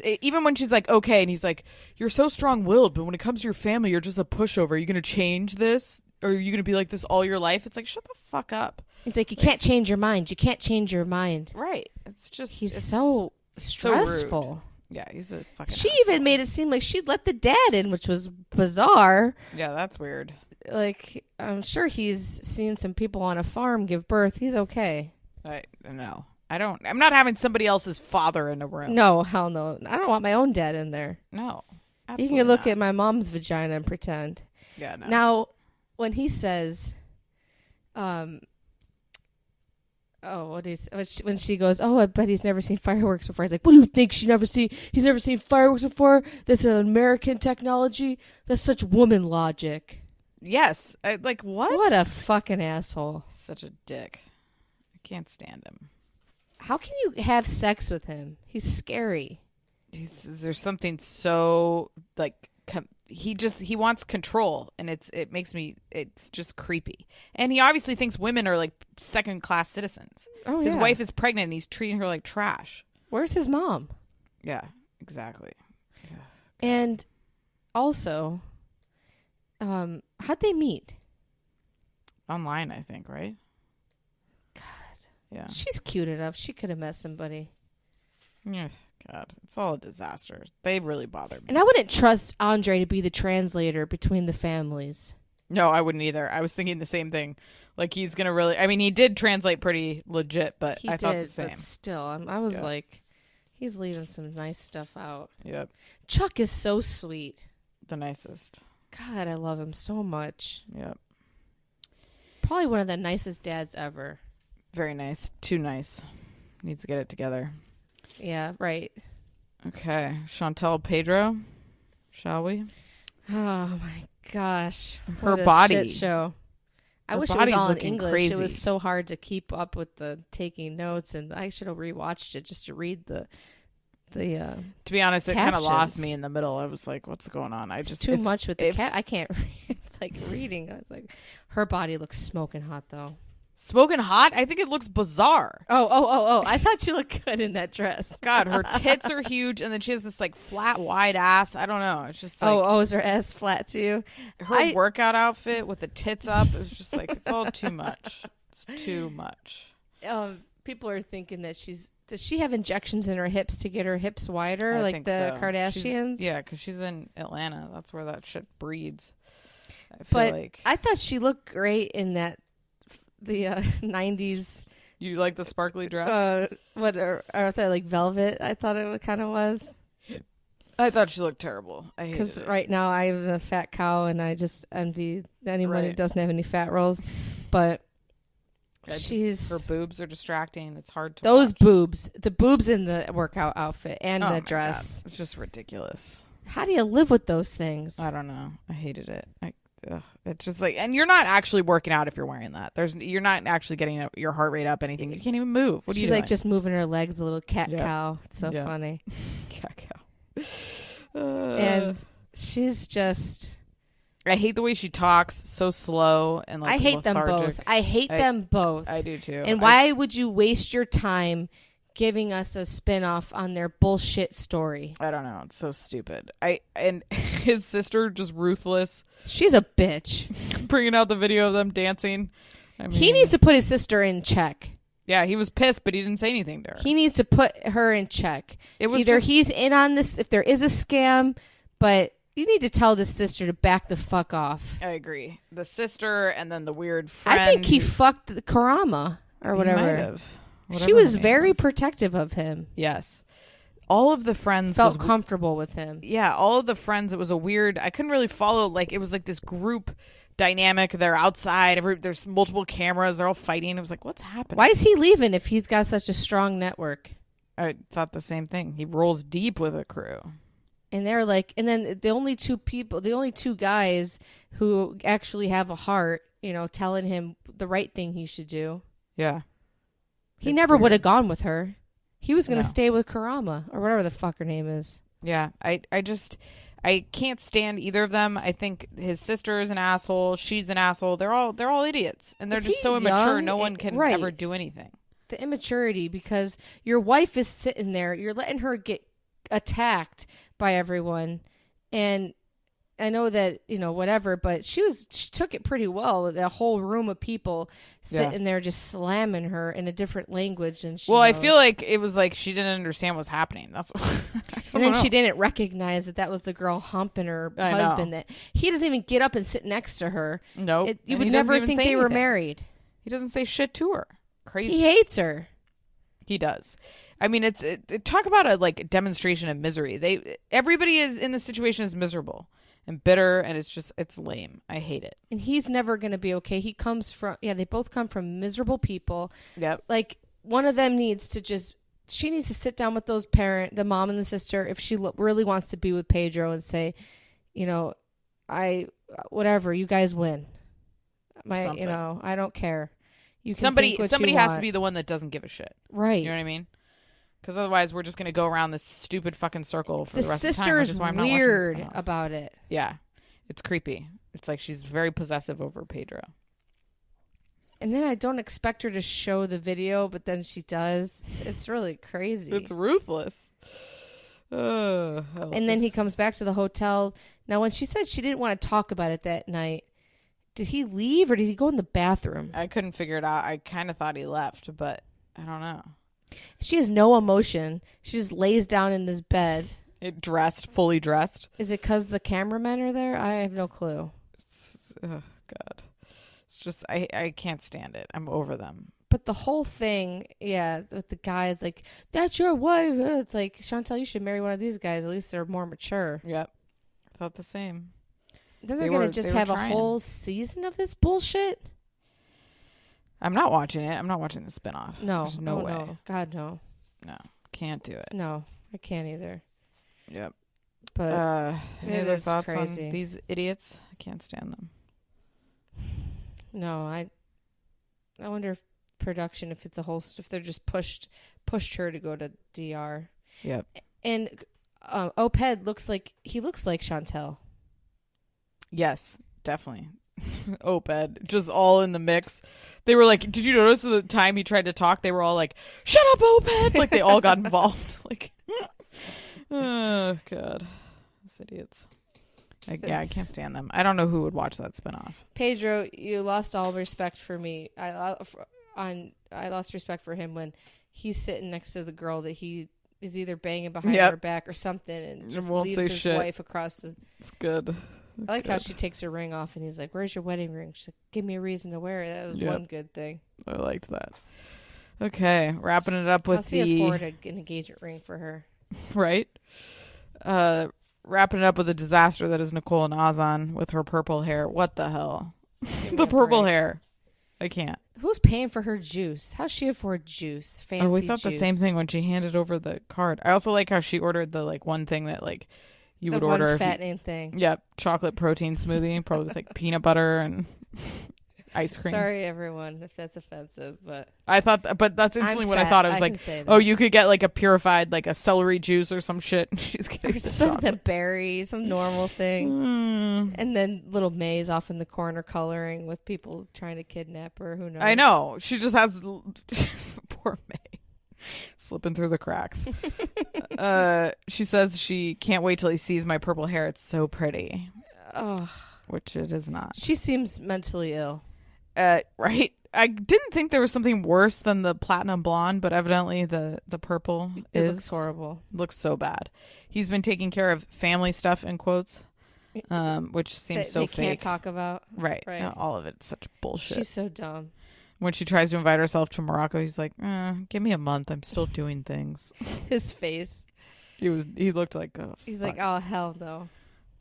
Speaker 3: even when she's like, okay, and he's like, you're so strong-willed, but when it comes to your family, you're just a pushover. Are you going to change this? Or are you going to be like this all your life? It's like, shut the fuck up.
Speaker 2: He's like, you can't change your mind. You can't change your mind.
Speaker 3: Right. It's just,
Speaker 2: he's so stressful.
Speaker 3: Yeah, he's a fucking
Speaker 2: She
Speaker 3: asshole.
Speaker 2: even made it seem like she'd let the dad in, which was bizarre.
Speaker 3: Yeah, that's weird.
Speaker 2: Like, I'm sure he's seen some people on a farm give birth. He's okay.
Speaker 3: No. I'm not having somebody else's father in a room.
Speaker 2: No, hell no. I don't want my own dad in there.
Speaker 3: No.
Speaker 2: You can look at my mom's vagina and pretend.
Speaker 3: Yeah, no.
Speaker 2: Now, when he says, when she goes, oh, I bet he's never seen fireworks before. He's like, what do you think? He's never seen fireworks before? That's an American technology? That's such woman logic.
Speaker 3: Yes. Like, what?
Speaker 2: What a fucking asshole.
Speaker 3: Such a dick. I can't stand him.
Speaker 2: How can you have sex with him? He's scary.
Speaker 3: There's something so, like, he wants control, and it's just creepy. And he obviously thinks women are like second class citizens.
Speaker 2: Oh,
Speaker 3: his wife is pregnant and he's treating her like trash.
Speaker 2: Where's his mom?
Speaker 3: Yeah, exactly.
Speaker 2: And also, how'd they meet?
Speaker 3: Online, I think, right?
Speaker 2: God.
Speaker 3: Yeah.
Speaker 2: She's cute enough. She could have met somebody.
Speaker 3: Yeah. God, it's all a disaster. They really bother me.
Speaker 2: And I wouldn't trust Andre to be the translator between the families.
Speaker 3: No, I wouldn't either. I was thinking the same thing. Like, he's going to really... I mean, he did translate pretty legit, but I thought the same.
Speaker 2: But still, I was like, he's leaving some nice stuff out.
Speaker 3: Yep.
Speaker 2: Chuck is so sweet.
Speaker 3: The nicest.
Speaker 2: God, I love him so much.
Speaker 3: Yep.
Speaker 2: Probably one of the nicest dads ever.
Speaker 3: Very nice. Too nice. Needs to get it together.
Speaker 2: Yeah, right.
Speaker 3: Okay. Chantel Pedro, shall we?
Speaker 2: Oh, my gosh.
Speaker 3: Her
Speaker 2: what a
Speaker 3: body.
Speaker 2: shit show. I wish it was all in English. Crazy. It was so hard to keep up with the taking notes, and I should have rewatched it just to read the to
Speaker 3: be honest, it
Speaker 2: kind
Speaker 3: of lost me in the middle. I was like, what's going on?
Speaker 2: It's too much with the cat. I can't read. It's like reading. I was like, her body looks smoking hot, though.
Speaker 3: Smoking hot? I think it looks bizarre.
Speaker 2: Oh. I thought she looked good in that dress.
Speaker 3: God, her tits are huge, and then she has this, like, flat, wide ass. I don't know. It's just like...
Speaker 2: is her ass flat, too?
Speaker 3: Her workout outfit with the tits up, it was just like, it's all too much. It's too much.
Speaker 2: People are thinking that she's Does she have injections in her hips to get her hips wider,
Speaker 3: I
Speaker 2: like
Speaker 3: think
Speaker 2: the
Speaker 3: so.
Speaker 2: Kardashians?
Speaker 3: Yeah, because she's in Atlanta. That's where that shit breeds. I feel
Speaker 2: But
Speaker 3: like
Speaker 2: I thought she looked great in the 90s.
Speaker 3: you like the sparkly dress.
Speaker 2: What are they, like velvet? I thought it kind of was.
Speaker 3: I thought she looked terrible. I hated
Speaker 2: Because
Speaker 3: it.
Speaker 2: right now I have a fat cow, and I just envy anyone who
Speaker 3: Right.
Speaker 2: doesn't have any fat rolls. But
Speaker 3: Her boobs are distracting. It's hard to
Speaker 2: those
Speaker 3: watch.
Speaker 2: the boobs in the workout outfit and
Speaker 3: Oh
Speaker 2: the
Speaker 3: my
Speaker 2: dress.
Speaker 3: God. It's just ridiculous.
Speaker 2: How do you live with those things?
Speaker 3: I don't know. I hated it. It's just like, and you're not actually working out if you're wearing that. You're not actually getting your heart rate up. Anything. You can't even move. What are you
Speaker 2: She's
Speaker 3: doing?
Speaker 2: like just moving her legs, a little cat
Speaker 3: Yeah.
Speaker 2: cow. It's so
Speaker 3: Yeah.
Speaker 2: funny.
Speaker 3: Cat cow.
Speaker 2: And she's just.
Speaker 3: I hate the way she talks, so slow and like
Speaker 2: I hate them
Speaker 3: lethargic.
Speaker 2: both. I hate them both.
Speaker 3: I do too.
Speaker 2: And why would you waste your time giving us a spin-off on their bullshit story?
Speaker 3: I don't know. It's so stupid. And his sister just ruthless,
Speaker 2: She's a bitch.
Speaker 3: bringing out the video of them dancing. I mean,
Speaker 2: He needs to put his sister in check.
Speaker 3: Yeah, he was pissed, but he didn't say anything to her.
Speaker 2: He needs to put her in check.
Speaker 3: It was
Speaker 2: Either
Speaker 3: just-
Speaker 2: he's in on this, if there is a scam, but you need to tell this sister to back the fuck off.
Speaker 3: I agree. The sister and then the weird friend.
Speaker 2: I think he fucked the Karama or
Speaker 3: He
Speaker 2: whatever.
Speaker 3: might have.
Speaker 2: She
Speaker 3: Whatever
Speaker 2: was
Speaker 3: her name
Speaker 2: very
Speaker 3: was.
Speaker 2: protective of him.
Speaker 3: Yes. All of the friends
Speaker 2: Felt
Speaker 3: was
Speaker 2: comfortable with him.
Speaker 3: Yeah, all of the friends, it was a weird, I couldn't really follow, like, it was like this group dynamic. They're outside, there's multiple cameras, they're all fighting. It was like, what's happening?
Speaker 2: Why is he leaving if he's got such a strong network?
Speaker 3: I thought the same thing. He rolls deep with a crew.
Speaker 2: And they're like, and then the only two guys who actually have a heart, telling him the right thing he should do.
Speaker 3: Yeah.
Speaker 2: He
Speaker 3: It's
Speaker 2: never
Speaker 3: weird.
Speaker 2: would have gone with her. He was going to
Speaker 3: No.
Speaker 2: stay with Karama or whatever the fuck her name is.
Speaker 3: Yeah. I can't stand either of them. I think his sister is an asshole. She's an asshole. They're all idiots. And they're
Speaker 2: Is
Speaker 3: just
Speaker 2: he
Speaker 3: so immature.
Speaker 2: young?
Speaker 3: No one can
Speaker 2: Right.
Speaker 3: ever do anything.
Speaker 2: The immaturity, because your wife is sitting there, you're letting her get attacked by everyone, and I know that whatever, but she took it pretty well. The whole room of people sitting there just slamming her in a different language, and
Speaker 3: I feel like it was like she didn't understand what's happening. That's
Speaker 2: and then she didn't recognize that was the girl humping her husband. That he doesn't even get up and sit next to her.
Speaker 3: Nope.
Speaker 2: You
Speaker 3: And
Speaker 2: would
Speaker 3: he doesn't
Speaker 2: never
Speaker 3: even
Speaker 2: think
Speaker 3: say
Speaker 2: they were
Speaker 3: anything.
Speaker 2: married.
Speaker 3: He doesn't say shit to her. Crazy.
Speaker 2: He hates her.
Speaker 3: He does. I mean, talk about a like demonstration of misery. Everybody is in the situation is miserable and bitter, and it's lame. I hate it.
Speaker 2: And he's never going to be okay. He comes from they both come from miserable people.
Speaker 3: Yep.
Speaker 2: Like one of them she needs to sit down with the mom and the sister, if she really wants to be with Pedro, and say, whatever, you guys win.
Speaker 3: Something.
Speaker 2: I don't care. You can
Speaker 3: Somebody
Speaker 2: think what you
Speaker 3: has to
Speaker 2: want.
Speaker 3: be the one that doesn't give a shit.
Speaker 2: right.
Speaker 3: You know what I mean? Because otherwise, we're just going to go around this stupid fucking circle for the rest of the time.
Speaker 2: sister
Speaker 3: Which
Speaker 2: is
Speaker 3: is why I'm not watching
Speaker 2: weird
Speaker 3: this spinoff.
Speaker 2: about it.
Speaker 3: Yeah, it's creepy. It's like she's very possessive over Pedro.
Speaker 2: And then I don't expect her to show the video, but then she does. It's really crazy.
Speaker 3: It's ruthless.
Speaker 2: And then he comes back to the hotel. Now, when she said she didn't want to talk about it that night, did he leave or did he go in the bathroom?
Speaker 3: I couldn't figure it out. I kind of thought he left, but I don't know.
Speaker 2: She has no emotion. She just lays down in this bed.
Speaker 3: Fully dressed.
Speaker 2: Is it because the cameramen are there? I have no clue.
Speaker 3: Oh, God. It's just, I can't stand it. I'm over them.
Speaker 2: But the whole thing, with the guys, like, that's your wife. It's like, Chantel, you should marry one of these guys. At least they're more mature.
Speaker 3: Yep. I thought the same.
Speaker 2: Then they're going to just have a whole season of this bullshit?
Speaker 3: I'm not watching it. I'm not watching the spinoff.
Speaker 2: No.
Speaker 3: There's no way.
Speaker 2: No. God, no.
Speaker 3: No. Can't do it.
Speaker 2: No, I can't either.
Speaker 3: Yep.
Speaker 2: But
Speaker 3: any
Speaker 2: it
Speaker 3: other
Speaker 2: is
Speaker 3: thoughts
Speaker 2: crazy.
Speaker 3: on these idiots? I can't stand them.
Speaker 2: no, I wonder if production, if it's if they're just pushed her to go to DR.
Speaker 3: Yep.
Speaker 2: And Oped looks like Chantel.
Speaker 3: Yes, definitely. Oped, just all in the mix. They were like, did you notice the time he tried to talk? They were all like, shut up, Oped! Like, they all got involved. Like, oh, God. These idiots. I can't stand them. I don't know who would watch that spinoff.
Speaker 2: Pedro, you lost all respect for me. I lost respect for him when he's sitting next to the girl that he is either banging behind her back or something, and just
Speaker 3: won't
Speaker 2: leaves
Speaker 3: say
Speaker 2: his
Speaker 3: shit.
Speaker 2: wife across the...
Speaker 3: It's good.
Speaker 2: I like how she takes her ring off, and he's like, "Where's your wedding ring?" She's like, "Give me a reason to wear it." That was one good thing.
Speaker 3: I liked that. Okay, wrapping it up with
Speaker 2: afford an engagement ring for her.
Speaker 3: Right? Wrapping it up with a disaster that is Nicole and Ozan with her purple hair. What the hell? The purple hair. I can't.
Speaker 2: Who's paying for her juice? How's she afford juice? Fancy
Speaker 3: we thought
Speaker 2: juice.
Speaker 3: the same thing when she handed over the card. I also like how she ordered the one thing that you would order.
Speaker 2: One fattening thing.
Speaker 3: Yep, chocolate protein smoothie, probably with peanut butter and ice cream.
Speaker 2: Sorry, everyone, if that's offensive, but
Speaker 3: I thought, but that's instantly what I thought. I was like, oh, you could get a purified, a celery juice or some shit. And she's getting
Speaker 2: some berry, some normal thing, and then little May's off in the corner coloring with people trying to kidnap her. Who knows?
Speaker 3: I know. She just has poor May slipping through the cracks. She says she can't wait till he sees my purple hair. It's so pretty.
Speaker 2: Oh,
Speaker 3: which it is not.
Speaker 2: She seems mentally ill.
Speaker 3: Right. I didn't think there was something worse than the platinum blonde, but evidently the purple
Speaker 2: looks horrible.
Speaker 3: Looks so bad. He's been taking care of family stuff in quotes, which seems so fake.
Speaker 2: They can't talk about.
Speaker 3: Right. All of it's such bullshit.
Speaker 2: She's so dumb.
Speaker 3: When she tries to invite herself to Morocco, he's like, give me a month. I'm still doing things.
Speaker 2: His face.
Speaker 3: He looked like, oh,
Speaker 2: he's like, oh, hell no.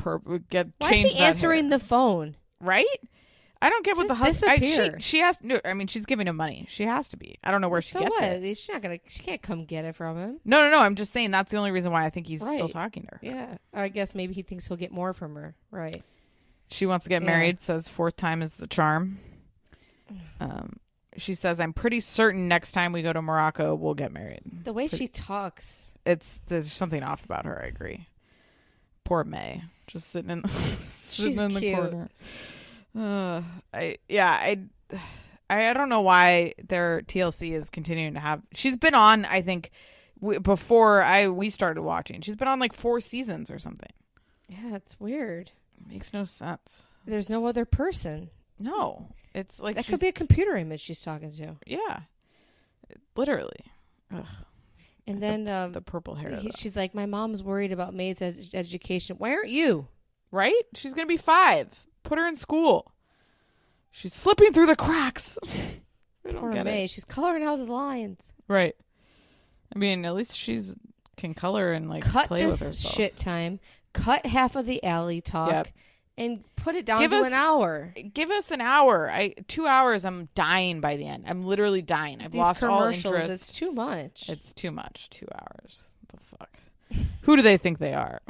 Speaker 3: Why
Speaker 2: is he answering the phone?
Speaker 3: Right? I don't get what the
Speaker 2: husband.
Speaker 3: She has no. I mean, she's giving him money. She has to be. I don't know where she gets it.
Speaker 2: She's not gonna. She can't come get it from him.
Speaker 3: No. I'm just saying that's the only reason why I think he's still talking to her.
Speaker 2: Yeah. I guess maybe he thinks he'll get more from her. Right.
Speaker 3: She wants to get married. Says fourth time is the charm. She says, "I'm pretty certain next time we go to Morocco, we'll get married."
Speaker 2: The way she talks.
Speaker 3: There's something off about her. I agree. Poor May, just sitting in the
Speaker 2: cute.
Speaker 3: corner. I don't know why their TLC is continuing to have. She's been on, I think, before we started watching. She's been on 4 seasons or something.
Speaker 2: Yeah, it's weird.
Speaker 3: It makes no sense.
Speaker 2: There's no other person.
Speaker 3: No, it's
Speaker 2: that could be a computer image she's talking to.
Speaker 3: Yeah, literally. Ugh.
Speaker 2: And then
Speaker 3: the purple hair.
Speaker 2: She's like, my mom's worried about May's education. Why aren't you?
Speaker 3: Right? She's gonna be 5. Put her in school. She's slipping through the cracks.
Speaker 2: Poor May. She's coloring out the lines.
Speaker 3: Right. I mean, at least she's can color and play with herself.
Speaker 2: Cut this shit time. Cut half of the alley talk.
Speaker 3: Yep.
Speaker 2: And put it down to an hour.
Speaker 3: Give us an hour. 2 hours. I'm dying by the end. I'm literally dying. I've lost all interest.
Speaker 2: It's too much.
Speaker 3: It's too much. 2 hours. What the fuck? Who do they think they are?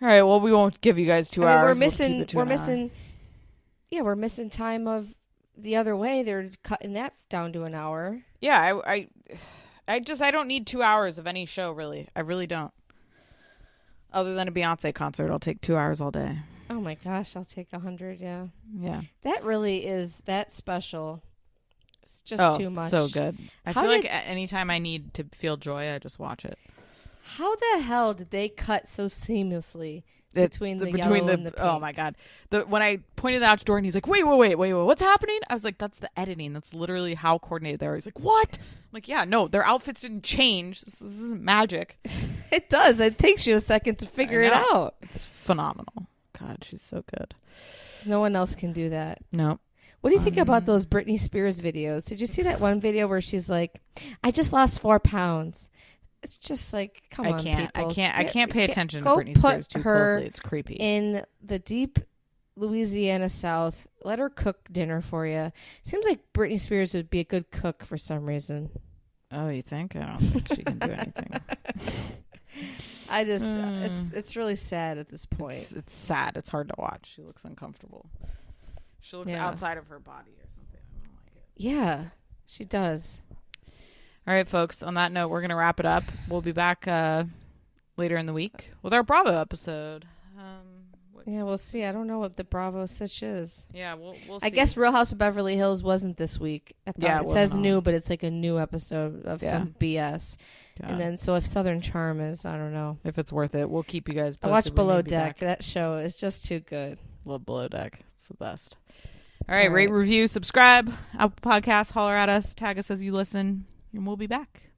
Speaker 3: All right. Well, we won't give you guys 2 hours.
Speaker 2: We're missing time of the other way. They're cutting that down to an hour.
Speaker 3: Yeah. I don't need 2 hours of any show. Really. I really don't. Other than a Beyonce concert, I'll take 2 hours all day.
Speaker 2: Oh my gosh, I'll take 100. Yeah.
Speaker 3: Yeah.
Speaker 2: That really is that special. It's just too much.
Speaker 3: So good. I feel like anytime I need to feel joy, I just watch it.
Speaker 2: How the hell did they cut so seamlessly between the yellow and the pink?
Speaker 3: Oh my god! When I pointed that out to Jordan, he's like, "Wait, what's happening?" I was like, "That's the editing. That's literally how coordinated they are." He's like, "What?" I'm like, "Yeah, no, their outfits didn't change. This isn't magic."
Speaker 2: It does. It takes you a second to figure it out.
Speaker 3: It's phenomenal. God, she's so good.
Speaker 2: No one else can do that.
Speaker 3: No.
Speaker 2: What do you think about those Britney Spears videos? Did you see that one video where she's like, "I just lost 4 pounds." It's just like, come on, people.
Speaker 3: I can't pay attention to Britney Spears too closely. It's creepy.
Speaker 2: In the deep Louisiana South, let her cook dinner for you. Seems like Britney Spears would be a good cook for some reason.
Speaker 3: Oh, you think? I don't think she can do anything.
Speaker 2: I just, it's really sad at this point.
Speaker 3: It's sad. It's hard to watch. She looks uncomfortable. She looks outside of her body or something. I don't like it.
Speaker 2: Yeah, she does.
Speaker 3: All right, folks. On that note, we're going to wrap it up. We'll be back later in the week with our Bravo episode.
Speaker 2: Yeah, we'll see. I don't know what the Bravo sitch is.
Speaker 3: Yeah, we'll see.
Speaker 2: I guess Real House of Beverly Hills wasn't this week. It says new, but it's like a new episode of some BS. Yeah. And then, so if Southern Charm is, I don't know.
Speaker 3: If it's worth it, we'll keep you guys posted.
Speaker 2: I watched Below Deck. That show is just too good.
Speaker 3: Love Below Deck. It's the best. All right. Rate, review, subscribe. Apple Podcasts, holler at us, tag us as you listen, and we'll be back.